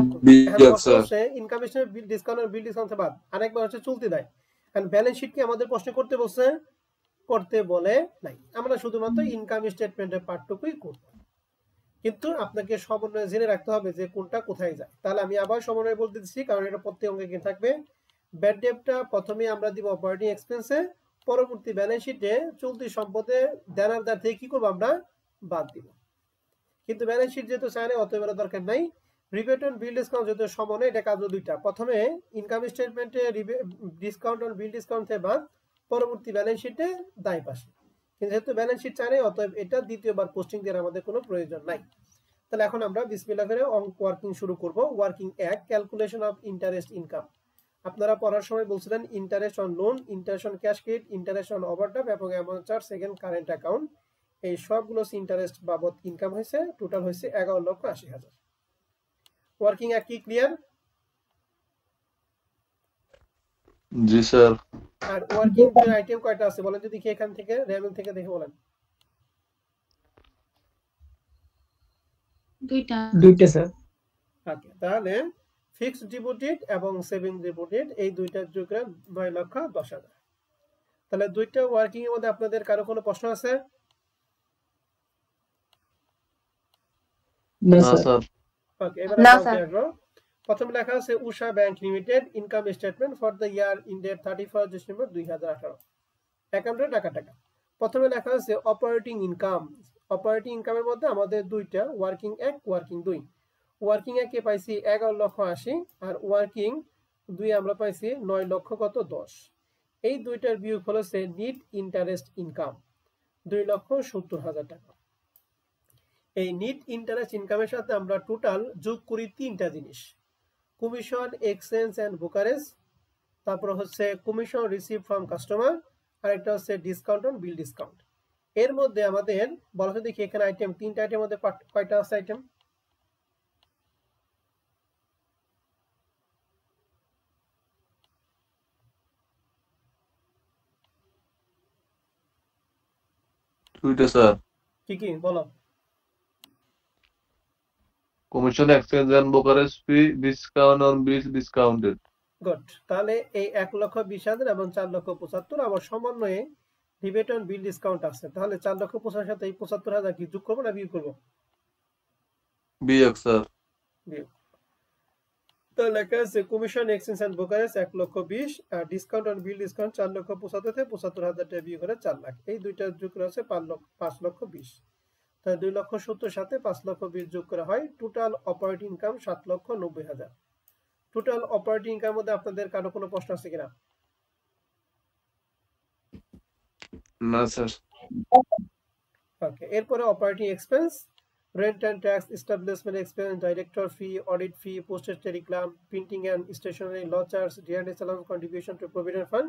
ইনকাম স্টেটমেন্ট বিল ডিসকাউন্ট আর বিল ডিসকাউন্ট বাদ আরেকবার হচ্ছে চলতি দেয়। কারণ ব্যালেন্স শিট কি আমাদের প্রশ্ন করতে বলছে? করতে বলে নাই। আমরা শুধুমাত্র ইনকাম স্টেটমেন্টের পার্টটুকুই করব। কিন্তু আপনাকে সমন্বয় জেনে রাখতে হবে যে কোনটা কোথায় যায়। তাহলে আমি আবার সমন্বয় বলতে দিচ্ছি, কারণ এটা প্রত্যেক অঙ্কে কি থাকবে। ব্যাড ডেটটা প্রথমে আমরা দিব অপারেটিং এক্সপেন্সে, পরবর্তী ব্যালেন্স শিটে চলতি সম্পদে দেনারদার থেকে কি করব আমরা? বাদ দিব। কিন্তু ব্যালেন্স শিট যেহেতু চায় না অতএব দরকার নাই। রিবেট অন বিল ডিসকাউন্ট যেহেতু সমন্বয় এটা কাজ দুইটা। প্রথমে ইনকাম স্টেটমেন্টে ডিসকাউন্ট অন বিল ডিসকাউন্ট থেকে বাদ, পরবর্তী ব্যালেন্স শিটে দায় পাশে। কিন্তু যেহেতু ব্যালেন্স শিট চায় না অতএব এটা দ্বিতীয়বার পোস্টিং দেওয়ার আমাদের কোনো প্রয়োজন নাই। তাহলে এখন আমরা বিসমিল্লাহ করে ওয়ার্কিং শুরু করব। Working 1 calculation of interest income. আপনারা পড়ার সময় বলছিলেন interest on loan, interest on cash credit, interest on overdraft এবং amount charge second current account. এই সবগুলো ইন্টারেস্ট বাবদ ইনকাম হয়েছে, টোটাল হয়েছে 11,80,000। ওয়ার্কিং 1 কি clear? G sir. Are working এর আইটেম কয়টা আছে বলেন যদি, এখান থেকে রেভিনিউ থেকে দেখে বলেন। দুইটা স্যার। ওকে, তাহলে ফিক্সড ডিপোজিট এবং সেভিং ডিপোজিট এই দুইটার যোগ 9,10,000। তাহলে দুইটা ওয়ার্কিং এর মধ্যে আপনাদের কারো কোনো প্রশ্ন আছে? না স্যার। ওকে, এবারে প্রথমে লেখা আছে Usha bank limited income statement for the year ended 31 December 2018। অ্যাকাউন্টে টাকা। প্রথমে লেখা আছে অপারেটিং ইনকাম। অপারেটিং ইনকামের মধ্যে আমাদের দুইটা, ওয়ার্কিং 1 ওয়ার্কিং 2। ওয়ার্কিং 1 এ পাইছি 11,80,000 আর ওয়ার্কিং 2 আমরা পাইছি 9,10,000। এই দুইটার বিয়োগ হচ্ছে নিট ইন্টারেস্ট ইনকাম 2,70,000 টাকা। এই নিট ইন্টারেস্ট ইনকামের সাথে আমরা টোটাল যোগ করি তিনটা জিনিস: কমিশন এক্সচেঞ্জ এন্ড ব্রোকারেজ, তারপর হচ্ছে কমিশন রিসিভ ফ্রম কাস্টমার, আর একটা হচ্ছে ডিসকাউন্ট অন বিল ডিসকাউন্ট। এর মধ্যে আমাদের বলা হচ্ছে দেখি এখানে আইটেম তিনটা আইটেমের মধ্যে কয়টা আছে আইটেম? দুইটা স্যার। কি কি বলো? Commission exchange and brokerage fee, discount on bill discounted. Good. তাহলে এই 1,20,000 এবং 4,75,000 আবার সমন্বয়ে রিবেট অন বিল ডিসকাউন্ট আছে। তাহলে 4,75,000 সাথে এই 75,000 কি যোগ করব না বিয়োগ করব? বিয়োগ স্যার। বিয়োগ। তো লেখা আছে কমিশন এক্সচেঞ্জ এন্ড ব্রোকারেজ 1,20,000 আর ডিসকাউন্ট অন বিল ডিসকাউন্ট 4,75,000 থেকে 75,000 টাকা বিয়োগ করে 4 লাখ। এই দুইটা যোগ করা হচ্ছে 5,20,000। তাহলে 2,70,000 সাথে 5,20,000 যোগ করা হয় total operating income 7,90,000। Total operating income মধ্যে আপনাদের কারো কোনো প্রশ্ন আছে কিনা? না স্যার। ওকে, এরপরে operating expense, rent and tax, establishment expense, director fee, audit fee, postage telegram, printing and stationery, law charge, DRD allowance, contribution to provident fund,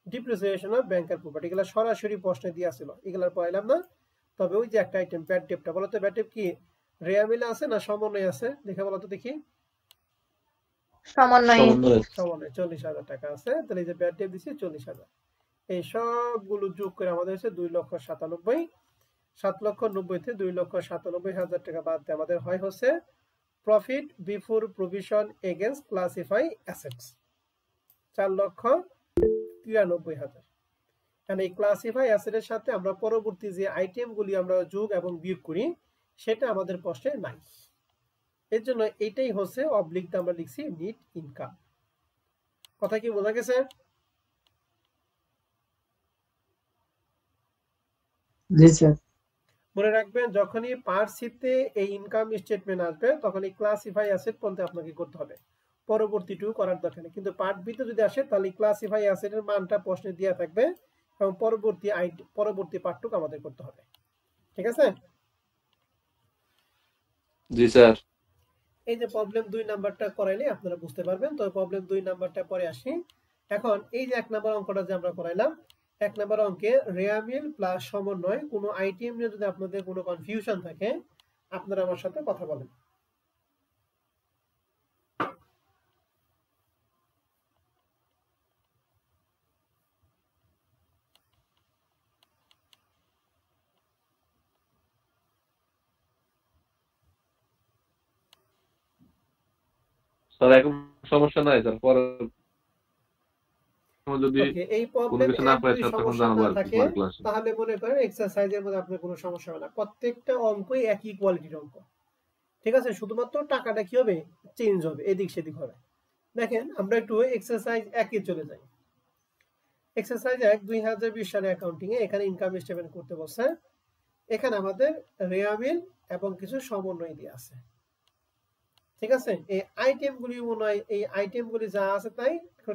depreciation of banker property. এগুলো সরাসরি প্রশ্নে দিয়া ছিল, এগুলো পড়াইলাম না। তবে ওই যে একটা আইটেম ব্যাড ডেপটা, বলো তো ব্যাড ডেপ কি রেয়ামিলে আছে না সমন্বয় আছে? দেখে বলো তো দেখি। সমন্বয়ে। সমন্বয় 40,000 টাকা আছে। তাহলে এই যে ব্যাড ডেপ দিছি 40,000, এই সবগুলো যোগ করে আমাদের হচ্ছে 2,97,000। 7,90,000 থেকে 2,97,000 টাকা বাদ দিয়ে আমাদের হয় হচ্ছে profit before provision against classify assets 4,93,000। কারণ এই ক্লাসিফাই অ্যাসেটের সাথে আমরা পরবর্তী যে আইটেমগুলি আমরা যোগ এবং বিয়োগ করি সেটা আমাদের প্রশ্নে নাই। এর জন্য এটাই হচ্ছে অবলিকটা আমরা লিখছি নেট ইনকাম। কথা কি বোঝা গেছে? জি স্যার। মনে রাখবেন যখনই পার্ট সিতে এই ইনকাম স্টেটমেন্ট আসবে তখন এই ক্লাসিফাই অ্যাসেট পর্যন্ত আপনাকে করতে হবে, পরবর্তীটু করার দরকার নেই। কিন্তু পার্ট বিতে যদি আসে তাহলে ক্লাসিফাই অ্যাসেটের মানটা প্রশ্নে দেওয়া থাকবে এবং পরবর্তী পার্টটুকু আমাদের করতে হবে। ঠিক আছে? জি স্যার। এই যে প্রবলেম 2 নাম্বারটা করাইলে আপনারা বুঝতে পারবেন। তো প্রবলেম 2 নাম্বারটা পরে আসি। এখন এই যে 1 নাম্বার অঙ্কটা যে আমরা করাইলাম, 1 নাম্বার অঙ্কে রেয়ামিল প্লাস সমন্বয় কোনো আইটেম নিয়ে যদি আপনাদের কোনো কনফিউশন থাকে আপনারা আমার সাথে কথা বলেন। স্যার এখন সমস্যা নাই স্যার, পরে যদি ওকে, এই কোনো প্রবলেম কিছু না পাই যদি স্যার তখন সমস্যা জানাবো না আর কি থাকে পরের ক্লাসে। তাহলে মনে করেন এক্সারসাইজের মধ্যে আপনার কোনো সমস্যা হবে না, প্রত্যেকটা অঙ্কই একই কোয়ালিটির অঙ্ক। ঠিক আছে? শুধুমাত্র টাকাটা কি হবে, চেঞ্জ হবে, এদিক সেদিক হবে। দেখেন আমরা একটু এক্সারসাইজ 1 এ চলে যাই। এক্সারসাইজ 1 2020 সালে অ্যাকাউন্টিং এ এখানে ইনকাম স্টেটমেন্ট করতে বলছে। এখানে আমাদের রেয়ামিল এবং কিছু সমন্বয় দিয়ে আছে। ঠিক আছে? এই আইটেমগুলি মনে হয় এই আইটেমগুলি যা আছে তাই,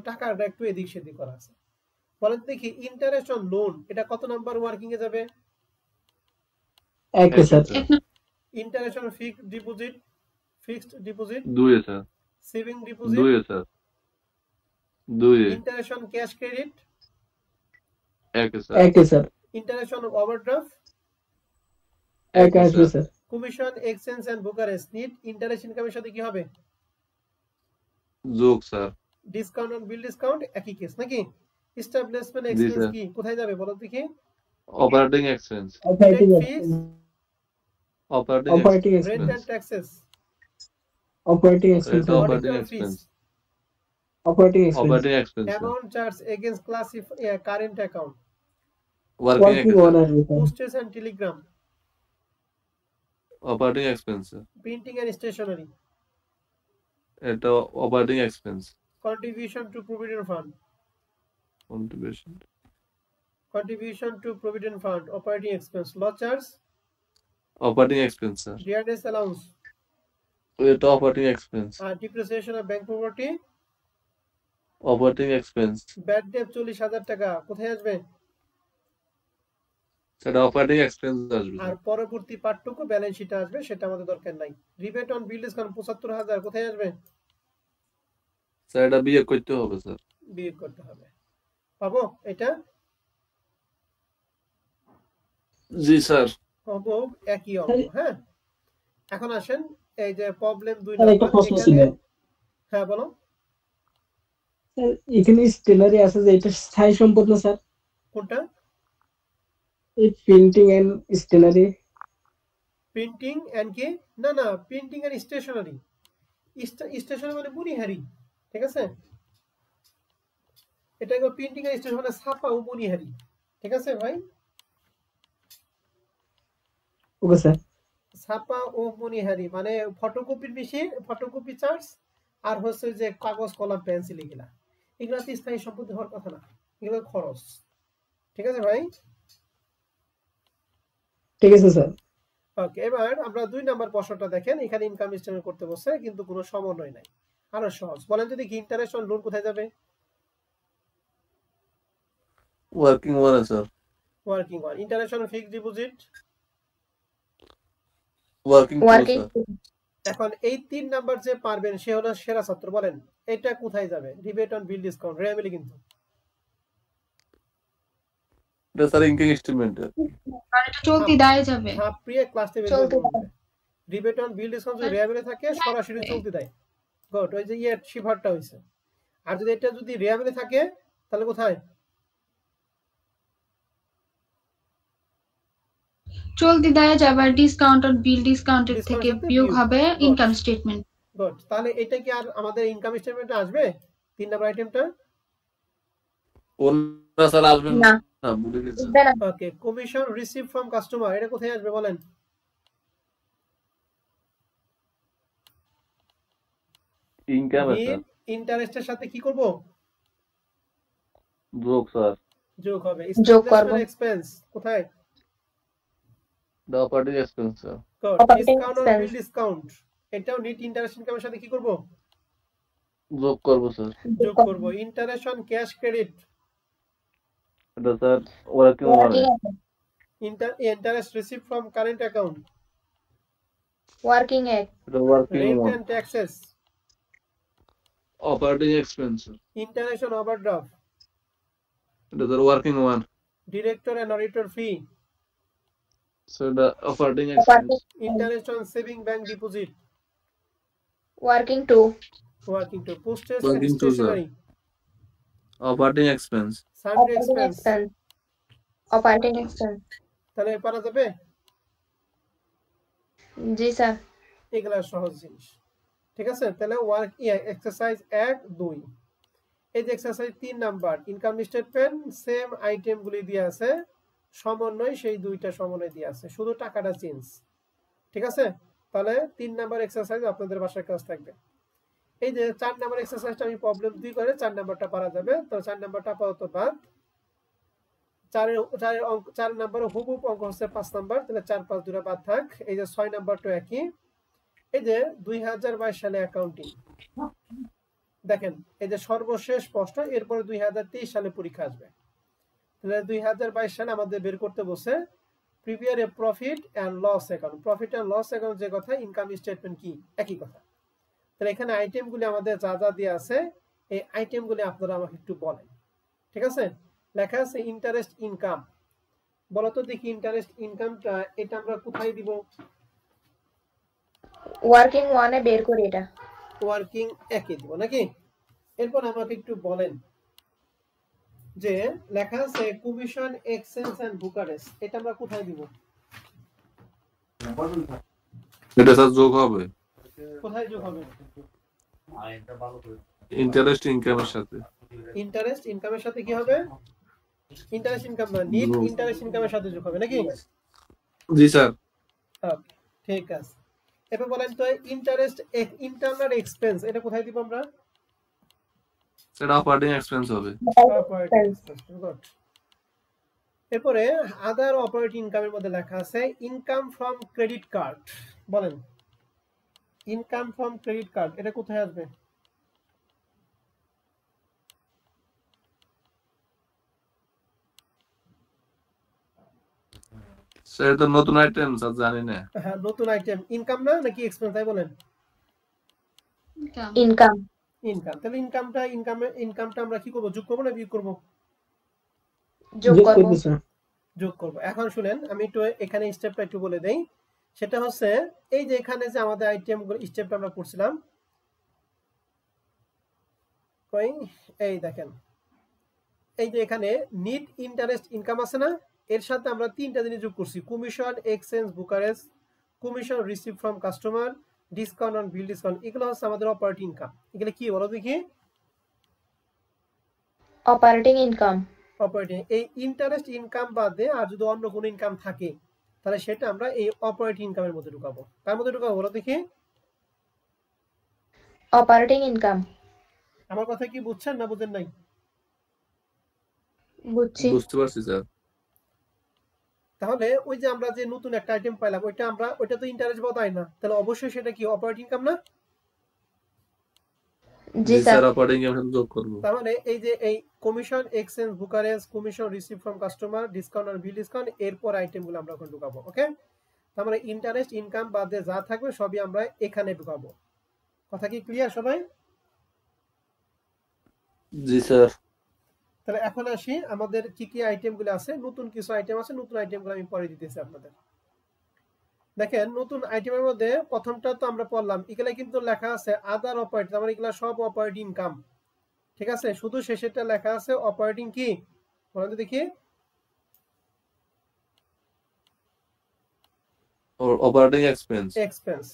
টাকাটা একটু এদিক সেদিক করা আছে। বলেন দেখি ইন্টারেস্ট অন লোন এটা কত নাম্বার ওয়ার্কিং এ যাবে? 1 sir. Interest on fixed deposit 2 এ স্যার। সেভিং ডিপোজিট 2 এ স্যার। 2 এ। ইন্টারেস্ট অন ক্যাশ ক্রেডিট 1 এ sir. 1 sir. Interest on overdraft 1 আসবে sir. Commission exchange and brokerage net interest ইনকামের সাথে কি হবে? যোগ sir. Discount on bill discount একই কেস নাকি? এস্টাবলিশমেন্ট জি এক্সপেন্স স্যার। কি কোথায় যাবে বলো দেখি? Operating expense. Operating fees operating operating rent expense. And taxes operating expense এটা operating auditor expense. Fees operating expense operating expense sir. Amount charge against classify current account working working expense. On আসবে sir. Postage and telegram operating expense sir. Printing and stationery এটা operating expense. Contribution to provident fund operating expense law charge operating expense sir. DRS allowance এটা operating expense. আর depreciation of bank property operating expense. Bad debt 40,000 টাকা কোথায় আসবে? সেটা operating expense আসবে আর sir. পরবর্তী পার্টটুকু balance শিটে আসবে, সেটা আমাদের দরকার নাই। রিবেট অন বিল ডিসকাউন্ট 75,000 কোথায় আসবে? স্যার এটা বিয়ে করতে হবে স্যার। বিয়োগ করতে হবে। পাবো এটা? জি স্যার। পাবো একই অঙ্ক। হ্যাঁ, এখন আসেন এই যে প্রবলেম 2 স্যার একটা নাম্বার প্রশ্ন ছিল। এখানে। হ্যাঁ বলো। স্যার এখানে স্টেনারি আছে যে এটা স্থায়ী সম্পদ না স্যার? কোনটা? এই printing and stationery. Printing and কি? না না, প্রিন্টিং এন্ড স্টেশনারি। স্টেশনারি মানে মনিহারি। ঠিক আছে? এটা একবার প্রিন্টিং এন্ড স্টেশনারি মানে ছাপা ও মনিহারি। ঠিক আছে ভাই? Okay sir. ছাপা ও মনিহারি মানে ফটোকপির মেশিন, ফটোকপি চার্জ আর হচ্ছে যে কাগজ কলম পেন্সিল এগুলা তো স্থায়ী সম্পত্তি হওয়ার কথা না, এগুলো খরচ। ঠিক আছে ভাই? ঠিক আছে স্যার। ওকে, এবার আমরা 2 নাম্বার প্রশ্নটা দেখেন। এখানে ইনকাম স্টেটমেন্ট করতে বলছে কিন্তু কোনো সমন্বয় নাই, আরো সহজ। বলেন যদি কি ইন্টারেস্ট অন লোন কোথায় যাবে? Working one sir. Working one. Interest on fixed deposit? Working two working sir. এখন এই 3 নাম্বার যে পারবেন সে হলো সেরা ছাত্র। বলেন এটা কোথায় যাবে? রিবেট অন বিল ডিসকাউন্ট, রেয়াবিলি কিন্তু। এটা স্যার ইনকাম স্টেটমেন্ট। আর এটা চলতি দায় যাবে। হাফ প্রিয়ে ক্লাস টেবিল চলতি করতে হবে। রিবেট অন বিল ডিসকাউন্ট যদি রেয়াবিলি থাকে সরাসরি চলতে দেয়। গুড, ওই যে শিফারটা হইছে। আর যদি এটা যদি রেয়াবিলি থাকে তাহলে কোথায়? চলতি দায় যাবে আর ডিসকাউন্ট আর বিল ডিসকাউন্টের Discount থেকে সাথে বিয়োগ বিয়োগ। হবে Good. Income statement. গুড, তাহলে এটা কি আর আমাদের ইনকাম স্টেটমেন্টে আসবে 3 নাম্বার আইটেমটা? ওনা স্যার আসবে না। না, ভুলে গেছি। বুঝবে না। ওকে, কমিশন রিসিভ ফ্রম কাস্টমার এটা কোথায় আসবে বলেন? Income sir. ইন্টারেস্টের সাথে কি করব? যোগ স্যার। যোগ হবে। যোগ করব। এক্সপেন্স কোথায়? The operating expense sir. Good, Operating discount on expense. Bill discount এটাও নেট ইন্টারেস্ট ইনকামের সাথে কি করব? যোগ করব স্যার। যোগ করব। Interest on cash credit? এটা sir working one. Interest receive from current account? Working eight. এটা working rent one. And taxes? Operating expense. Interest on overdraft? এটা sir working one. Director and auditor fee? Sir এটা operating expense. Interest on saving bank deposit? Working two. Working two. Postage Working to, sir. Stationery? Operating expense. Service operating expense? Expense. Operating expense. তাহলে পারা যাবে? জি sir. এগুলা সহজ জিনিস। ঠিক আছে, তাহলে এক্সারসাইজ 1 2 এই যে exercise 3 number income statement same item গুলি দিয়ে আছে, সমন্বয় সেই দুইটা সমন্বয় দিয়ে আছে, শুধু টাকাটা চেঞ্জ। ঠিক আছে, তাহলে 3 নাম্বার এক্সারসাইজ আপনাদের বাসায় কাজ থাকবে। এই যে 4 নাম্বার এক্সারসাইজটা আমি প্রবলেম 2 করে 4 নাম্বারটা পারা যাবে, তো 4 নাম্বারটা আপাতত বাদ। 4 নাম্বারে হুবহুব অঙ্ক হচ্ছে 5 নাম্বার, তাহলে 4 5 দুটো বাদ থাক। এই যে 6 নাম্বারটা একই। এই যে 2022 সালে অ্যাকাউন্টিং দেখেন, এই যে সর্বশেষ প্রশ্ন, এরপরে 2023 সালে পরীক্ষা আসবে। তাহলে 2022 সালে আমাদের বের করতে বসে prepare a profit and loss account. Profit and loss account যে কথা, ইনকাম স্টেটমেন্ট কি একই কথা। তাহলে এখানে আইটেমগুলি আমাদের যা যা দিয়ে আছে এই আইটেমগুলি আপনারা আমাকে একটু বলেন। ঠিক আছে, লেখা আছে ইন্টারেস্ট ইনকাম। বলো তো দেখি ইন্টারেস্ট ইনকামটা এটা আমরা কোথায় দিব? ওয়ার্কিং ওয়ানে বের করি এটা। ওয়ার্কিং একে দিব নাকি? এরপর আমাকে একটু বলেন যে লেখা আছে কমিশন এক্সচেঞ্জ এন্ড বুকারেস্ট এটা আমরা কোথায় দিব? এটা স্যার যোগ হবে। কোথায় যোগ হবে? ইন্টারেস্ট ইনকামের সাথে। ইন্টারেস্ট ইনকামের সাথে কি হবে? ইন্টারেস্ট ইনকাম না, নিট যোগ। ইন্টারেস্ট ইনকামের সাথে যোগ হবে নাকি? জি স্যার। ওকে, ঠিক আছে। এবার বলেন তো ইন্টারেস্ট ইন্টারনাল এক্সপেন্স এটা কোথায় দিব আমরা? সেটা অপারেটিং এক্সপেন্স হবে। গুড। এরপরে আদার অপারেটিং ইনকামের মধ্যে লেখা আছে ইনকাম ফ্রম ক্রেডিট কার্ড। বলেন ইনকাম ফ্রম ক্রেডিট কার্ড এটা কোথায় আসবে? স্যার এটা নতুন আইটেম স্যার, জানি না। হ্যাঁ, নতুন আইটেম। ইনকাম না নাকি এক্সপেন্স তাই বলেন? ইনকাম। ইনকাম। তাহলে ইনকামটা আমরা কি করব? যোগ করব না বিয়োগ করব? যোগ যোগ করব। করব স্যার। যোগ করব। এখন শুনেন আমি একটু এখানে স্টেপটা একটু বলে দেই। সেটা হচ্ছে এই যে এখানে যে আমাদের আইটেম স্টেপটা আমরা করছিলাম, কই এই দেখেন, এই যে এখানে নিট ইন্টারেস্ট ইনকাম আছে না, এর সাথে আমরা তিনটা জিনিস যোগ করছি, commission exchange Bucharest, commission receive from customer, discount on bill discount. এগুলো হচ্ছে আমাদের অপারেটিং ইনকাম। এগুলো কি বলো দেখি? Operating income. অপারেটিং। এই ইন্টারেস্ট ইনকাম বাদে আর যদি অন্য কোনো ইনকাম থাকে তাহলে সেটা আমরা এই অপারেটিং ইনকামের মধ্যে ঢুকাবো। কার মধ্যে ঢুকাবো বলো দেখি? Operating income. আমার কথা কি বুঝছেন না বুঝেন নাই? বুঝছি। বুঝতে পারছি স্যার। তাহলে ওই যে আমরা যে নতুন একটা আইটেম পাইলাম ওইটা তো ইন্টারেস্ট বা তাই না, তাহলে অবশ্যই সেটা কি অপারেটিং ইনকাম না? জি জি স্যার। স্যার, অপারেটিং ইনকামের সাথে যোগ করব। তার মানে এই যে এই commission, exchange, brokerage, commission receive from customer, discount আর বিল ডিসকাউন্ট, এরপর আইটেমগুলো আমরা এখন ঢুকাবো। ওকে, তার মানে ইন্টারেস্ট ইনকাম বাদে যা থাকবে সবই আমরা এখানে ঢুকাবো। কথা কি ক্লিয়ার সবাই? জি স্যার। তাহলে এখন আসি আমাদের কি কি আইটেমগুলো আছে। নতুন কিছু আইটেম আছে, নতুন আইটেমগুলো আমি পরে দিতেছি আপনাদের। দেখেন নতুন আইটেমের মধ্যে প্রথমটা তো আমরা পড়লাম, এগুলা কিন্তু লেখা আছে আদার অপারেটিং, মানে এগুলা সব অপারেটিং ইনকাম। ঠিক আছে, শুধু শেষেরটা লেখা আছে অপারেটিং কি, বলেন তো দেখি। Operating expense. এক্সপেন্স।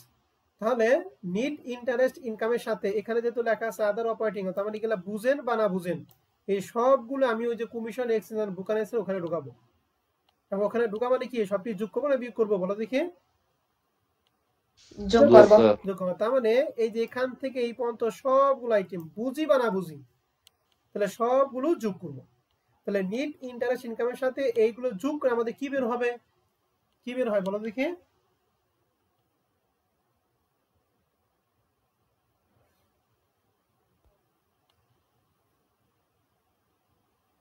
তাহলে নিট ইন্টারেস্ট ইনকামের সাথে এখানে যেহেতু লেখা আছে আদার অপারেটিং, তার মানে এগুলা বুঝেন বা না বুঝেন, এই সবগুলো আমি ওই যে কমিশন, এক্সচেঞ্জ আর বুকারেজ ওখানে ঢুকাবো। এবং ওখানে ঢুকা মানে কি সবটি যোগ করবো না বিয়োগ করবো, বলো দেখি। যোগ জি করব। স্যার। যোগ করবো। তার মানে এই যে এখান থেকে এই পর্যন্ত সবগুলো আইটেম বুঝি বা না বুঝি, তাহলে সবগুলো যোগ করবো। তাহলে নিট ইন্টারেস্ট ইনকামের সাথে এইগুলো যোগ করে আমাদের কি বের হবে, কি বের হয় বলো দেখি।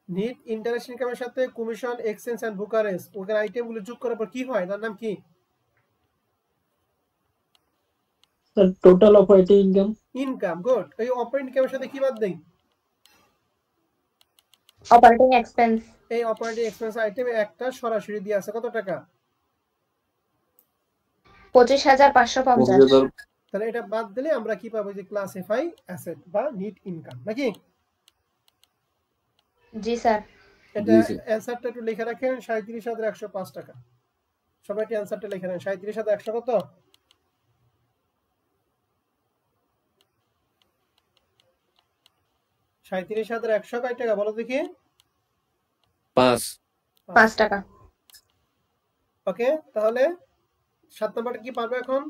নিট ইন্টারেস্ট ইনকামের সাথে কমিশন, এক্সচেঞ্জ এন্ড বুকারেজ ওখানে আইটেমগুলো যোগ করার পর কি হয়, তার নাম কি? Sir total operating income. Income. Good. এই অপারেটিং ইনকামের সাথে কি বাদ দেই? Operating expense. এই অপারেটিং এক্সপেন্স আইটেমে একটা সরাসরি দিয়ে আছে কত টাকা? 25,550। 25,000। তাহলে এটা বাদ দিলে আমরা কি পাবো, যে ক্লাসিফাই অ্যাসেট বা নিট ইনকাম নাকি? জি স্যার। এটা জি স্যার। অ্যানসারটা একটু লিখে রাখেন, 37,105 টাকা। সবাই একটু অ্যানসারটা লিখে নেন, 37,100 কত? 37,100 কয় টাকা বলো দেখি? 5 টাকা। ওকে, তাহলে 7 নাম্বারটা কি পারবে এখন?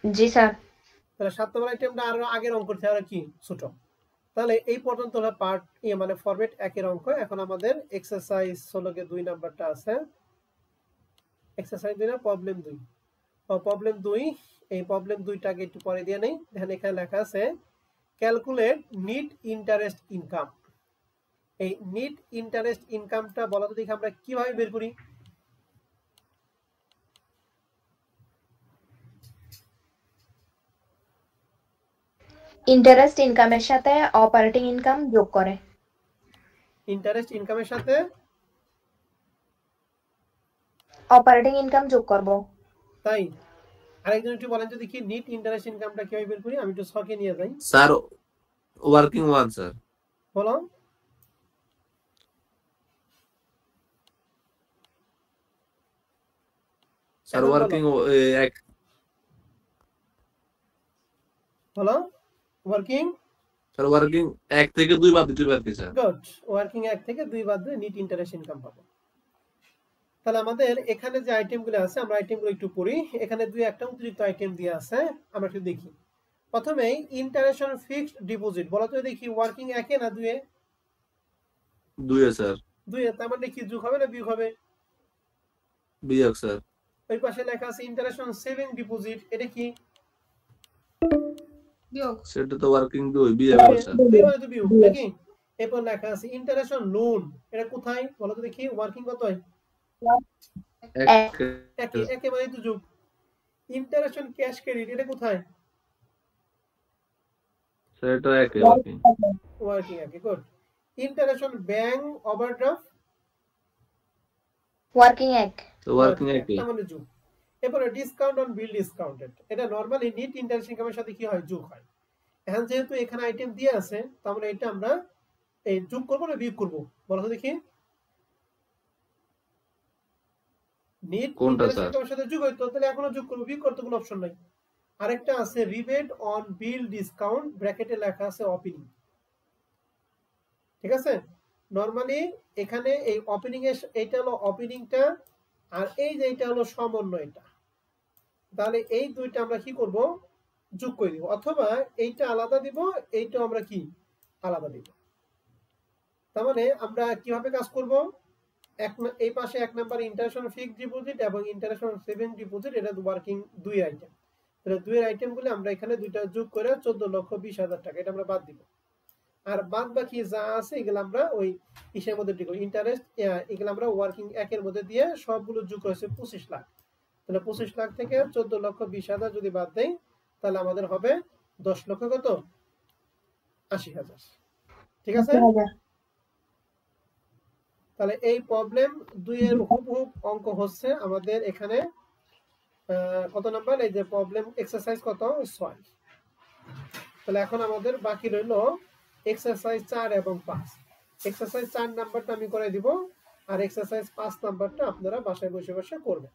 জি স্যার। তাহলে 7 নম্বর আইটেমটা আরো আগের অঙ্ক থেকে আরো কি ছোট। তাহলে এই পর্যন্ত হলো পার্ট মানে ফরম্যাট 1 এর অঙ্ক। এখন আমাদের এক্সারসাইজ 16 কে 2 নাম্বারটা আছে। এক্সারসাইজ 2 না প্রবলেম 2। প্রবলেম 2, এই প্রবলেম 2টাকে একটু পরে দিয়ে নেই। দেখেন এখানে লেখা আছে ক্যালকুলেট নিট ইন্টারেস্ট ইনকাম। এই নিট ইন্টারেস্ট ইনকামটা বলা তো দেখি আমরা কিভাবে বের করি। ইন্টারেস্ট ইনকামের সাথে অপারেটিং ইনকাম যোগ করে। ইন্টারেস্ট ইনকামের সাথে অপারেটিং ইনকাম যোগ করব। তাই আরেকজন একটু বলেন তো দেখি নিট ইন্টারেস্ট ইনকামটা কিভাবে বের করি। আমি একটু ছকে নিয়ে যাই। Sir working 1 sir. বলো। স্যার এখন ওয়ার্কিং বলো। 1। বলো ওয়ার্কিং। স্যার ওয়ার্কিং 1 থেকে 2 বাদ দিতে পারি স্যার। গুড। ওয়ার্কিং 1 থেকে 2 বাদ দিয়ে নিট ইন্টারেস্ট ইনকাম পাবো। তাহলে আমাদের এখানে যে আইটেমগুলো আছে আমরা আইটেমগুলো একটু পড়ি। এখানে দুই একটা অতিরিক্ত আইটেম দিয়ে আছে, আমরা একটু দেখি। প্রথমেই ইন্টারেস্ট অন ফিক্সড ডিপোজিট বলো তো দেখি, ওয়ার্কিং 1 এ না 2 এ? 2 এ স্যার। 2 এ। তার মানে কি যোগ হবে না বিয়োগ হবে? বিয়োগ স্যার। ওই পাশে লেখা আছে ইন্টারেস্ট অন সেভিং ডিপোজিট, এটা কি? বিয়োগ। সেটা তো ওয়ার্কিং 2 বিয়োগ স্যার। 2 মানে তো বিয়োগ নাকি? এরপর লেখা আছে ইন্টারেস্ট অন লোন, এটা কোথায় বলো তো দেখি? ওয়ার্কিং কত হয়? 1 একেবারে তো যোগ। ইন্টারেস্ট অন ক্যাশ ক্রেডিট, এটা কোথায়? স্যার এটা 1 working. Working 1 A. Good. Interest on bank overdraft, working 1। তো ওয়ার্কিং 1 তার মানে যোগ। এরপরে ডিসকাউন্ট অন বিল ডিসকাউন্টেড, এটা নরমালি নিট ইন্টারেস্ট ইনকামের সাথে কি হয়, যোগ হয়। এখন যেহেতু এখানে আইটেম দিয়ে আছে, তার মানে এটা আমরা এই যোগ করব না বিয়োগ করব বলো তো দেখি? নিট কোনটা ইন্টারেস্ট স্যার? ইনকামের সাথে যোগ হইতো, তাহলে এখনো যোগ করব, বিয়োগ করতে কোনো অপশন নাই। আরেকটা আছে রিবেট অন বিল ডিসকাউন্ট, ব্র্যাকেটে লেখা আছে ওপেনিং। ঠিক আছে, নরমালি এখানে এই ওপেনিং এর এইটা হলো ওপেনিংটা, আর এই যে এটা হলো সমন্বয়টা। তাহলে এই দুইটা আমরা কি করব, যোগ করে দিব, অথবা এইটা আলাদা দিব, এইটা আমরা কি আলাদা দিব। তার মানে আমরা কিভাবে কাজ করব, এই পাশে 1 number interest on fixed deposit এবং ইন্টারেস্ট অন সেভিংস ডিপোজিট, এটা ওয়ার্কিং দুই আইটেম। তাহলে দুইয়ের আইটেমগুলো আমরা এখানে দুইটা যোগ করে 14,20,000 টাকা এটা আমরা বাদ দিব। আর বাদ বাকি যা আছে এগুলো আমরা ওই ইসের মধ্যে দিব, ইন্টারেস্ট এগুলো আমরা ওয়ার্কিং 1 এর মধ্যে দিয়ে সবগুলো যোগ হয়েছে 25 লাখ। তাহলে 25 লাখ থেকে 14,20,000 যদি বাদ দেই তাহলে আমাদের হবে 10,80,000। ঠিক আছে, তাহলে এই প্রবলেম 2 এর হুবহু অঙ্ক হচ্ছে আমাদের এখানে কত নাম্বার, এই যে প্রবলেম এক্সারসাইজ কত 6। তাহলে এখন আমাদের বাকি রইল এক্সারসাইজ 4 এবং 5। এক্সারসাইজ 4 নাম্বারটা আমি করে দিব, আর এক্সারসাইজ 5 নাম্বারটা আপনারা বাসায় বসে বসে করবেন।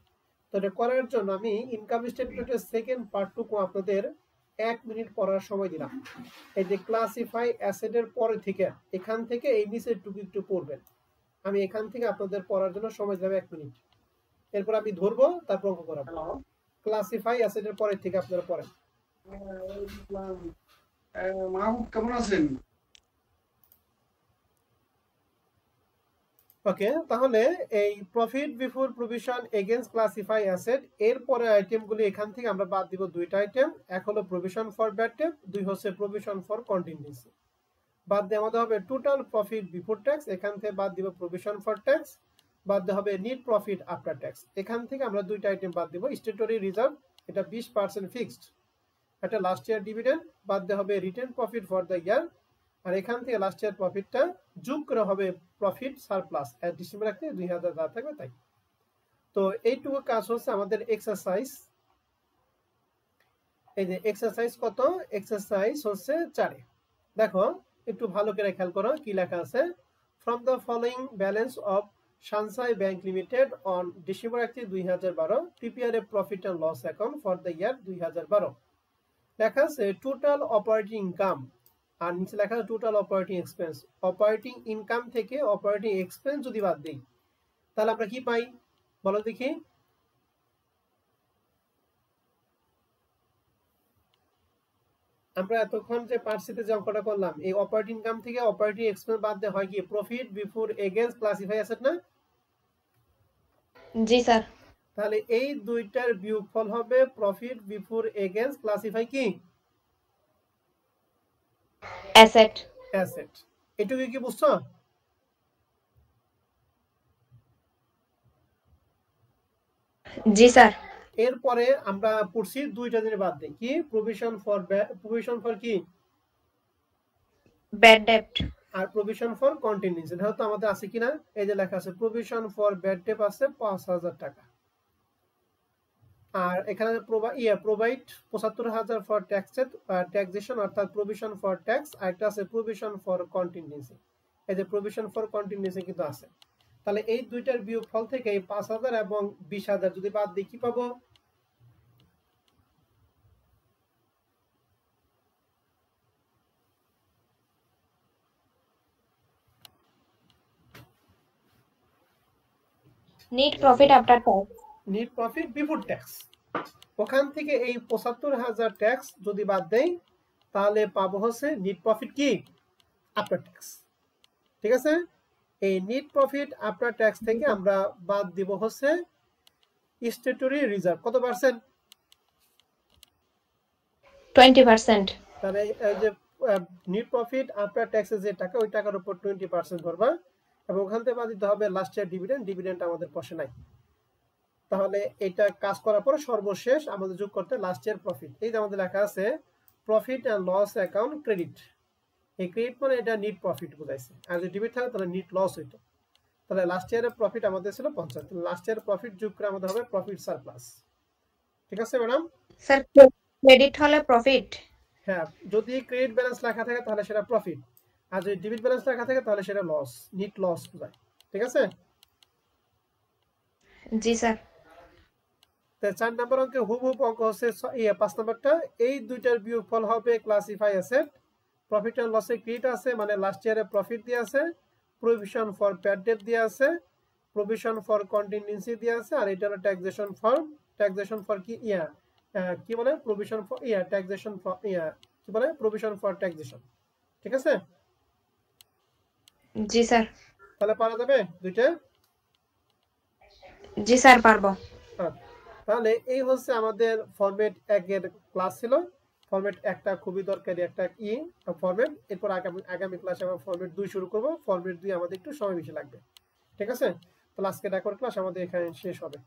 তো এটা করার জন্য আমি ইনকাম স্টেটমেন্টের সেকেন্ড পার্টটুকু আপনাদের 1 মিনিট পড়ার সময় দিলাম। এই যে ক্লাসিফাই অ্যাসেটের পরে থেকে এখান থেকে এই নিচের টুকু একটু পড়বেন। আমি এখান থেকে আপনাদের পড়ার জন্য সময় দিলাম 1 মিনিট, এরপর আমি ধরবো, তারপর অঙ্ক করাবো। ক্লাসিফাই অ্যাসেটের পরে থেকে আপনারা পড়েন। মাহমুদ কেমন আছেন? ওকে, তাহলে এই profit before provision against classify asset এর পরে আইটেমগুলি এখান থেকে আমরা বাদ দিব দুইটা আইটেম, এক হলো প্রভিশন ফর ব্যাড ডেট, দুই হচ্ছে প্রভিশন ফর কন্টিনজেন্সি। বাদ দিয়ে আমাদের হবে টোটাল প্রফিট বিফোর ট্যাক্স, এখান থেকে বাদ দিব প্রভিশন ফর ট্যাক্স, বাদ দিয়ে হবে নেট প্রফিট আফটার ট্যাক্স। এখান থেকে আমরা দুইটা আইটেম বাদ দিব, স্ট্যাটুটরি রিজার্ভ এটা 20% ফিক্সড, এটা লাস্ট ইয়ার ডিভিডেন্ড, বাদ দিয়ে হবে retained profit for the year, আর এখান থেকে লাস্ট ইয়ার প্রফিটটা যোগ করে হবে প্রফিট সারপ্লাস ডিসেম্বর রাখতে 2000 যা থাকবে তাই। তো এইটুকু কাজ হচ্ছে আমাদের এক্সারসাইজ। এই যে এক্সারসাইজ কত, এক্সারসাইজ হচ্ছে 4। দেখো একটু ভালো করে খেয়াল করো কি লেখা আছে, from the following balance of Sansai bank limited on December 2012 prepare a profit and loss account for the year 2012। লেখা আছে টোটাল অপারেটিং ইনকাম, আর নিচে লেখা আছে total operating expense. Operating income থেকে অপারেটিং এক্সপেন্স যদি বাদ দিই তাহলে আমরা কি পাই বলো দেখি। আমরা এতক্ষণ যে পার্সিতে যে অঙ্কটা করলাম, এই অপারেটিং ইনকাম থেকে অপারেটিং এক্সপেন্স বাদ দিয়ে হয় কি profit before against classify asset না? জি স্যার। তাহলে এই দুইটার বিয়োগফল হবে প্রফিট বিফোর এগেইনস্ট ক্লাসিফাই কি অ্যাসেট। অ্যাসেট। এটুকু কি বুঝছো? জি স্যার। এরপরে আমরা পড়ছি দুইটা জিনিস বাদ দিই, কি প্রভিশন ফর কি ব্যাড ডেট আর প্রভিশন ফর কন্টিনজেন্সি। দেখো তো আমাদের আছে কিনা, এই যে লেখা আছে প্রভিশন ফর ব্যাড ডেট আছে 5000 টাকা, আর এখানে প্রোভাইড 75,000 ফর ট্যাক্সেশন অর্থাৎ প্রভিশন ফর ট্যাক্স, আর একটা আছে প্রভিশন ফর কন্টিনজেন্সি। এই যে প্রভিশন ফর কন্টিনজেন্সি কিন্তু আছে। তাহলে এই দুইটার বিয়োগফল থেকে 5,000 এবং 20,000 যদি বাদ দিই কি পাবো? Net profit after tax. Net profit before tax. ওখান থেকে এই 75,000 ট্যাক্স যদি বাদ দেই তাহলে পাবো হচ্ছে নেট প্রফিট কি আফটার ট্যাক্স। ঠিক আছে, এই নেট প্রফিট আফটার ট্যাক্স থেকে আমরা বাদ দিব হচ্ছে স্ট্যাটুটরি রিজার্ভ কত পার্সেন্ট? 20%। তাহলে এই যে নেট প্রফিট আফটার ট্যাক্সের যে টাকা ওই টাকার উপর 20% ধরবা, এবং ওখান থেকে বাদ দিতে হবে লাস্ট ইয়ার ডিভিডেন্ড আমাদের পয়সা নাই। তাহলে এটা কাজ করার পর সর্বশেষ আমাদের যোগ করতে লাস্ট ইয়ার প্রফিট। এই যে আমাদের লেখা আছে profit and loss account credit, এই ক্রেডিট মানে এটা নেট প্রফিট বোঝাইছে, আর যদি ডেবিট থাকে তাহলে নেট লস হইতো। তাহলে লাস্ট ইয়ারের প্রফিট আমাদের ছিল 50, তাহলে লাস্ট ইয়ার প্রফিট যোগ করে আমাদের হবে প্রফিট সারপ্লাস। ঠিক আছে ম্যাডাম? স্যার ক্রেডিট হলে প্রফিট? হ্যাঁ, যদি ক্রেডিট ব্যালেন্স লেখা থাকে তাহলে সেটা প্রফিট, আর যদি ডেবিট ব্যালেন্স লেখা থাকে তাহলে সেটা লস, নেট লস বোঝায়। ঠিক আছে? জি স্যার। 4 নম্বর অঙ্কে হুবহুব অঙ্ক হচ্ছে 5 নম্বরটা। এই দুইটার বিয়োগফল হবে ক্লাসিফাই অ্যাসেট, প্রফিট এন্ড লসে ক্রেডিট আছে মানে লাস্ট ইয়ারে প্রফিট দিয়ে আছে, প্রভিশন ফর ব্যাড ডেট দিয়ে আছে, প্রভিশন ফর কন্টিনজেন্সি দিয়ে আছে, আর এটা হলো ট্যাক্সেশন ফর কি কি বলে প্রভিশন ফর ট্যাক্সেশন ফর কি বলে প্রভিশন ফর ট্যাক্সেশন। ঠিক আছে, জি স্যার। তাহলে পারা যাবে দুইটা? জি স্যার পারবো। তাহলে এই হচ্ছে আমাদের ফরম্যাট 1 এর ক্লাস ছিল। ফরম্যাট 1টা খুবই দরকারি একটা ফরম্যাট। এরপর আগামী ক্লাসে আমরা ফরম্যাট 2 শুরু করব। ফরম্যাট 2 আমাদের একটু সময় বেশি লাগবে। ঠিক আছে, তাহলে আজকে রেকর্ড ক্লাস আমাদের এখানে শেষ হবে।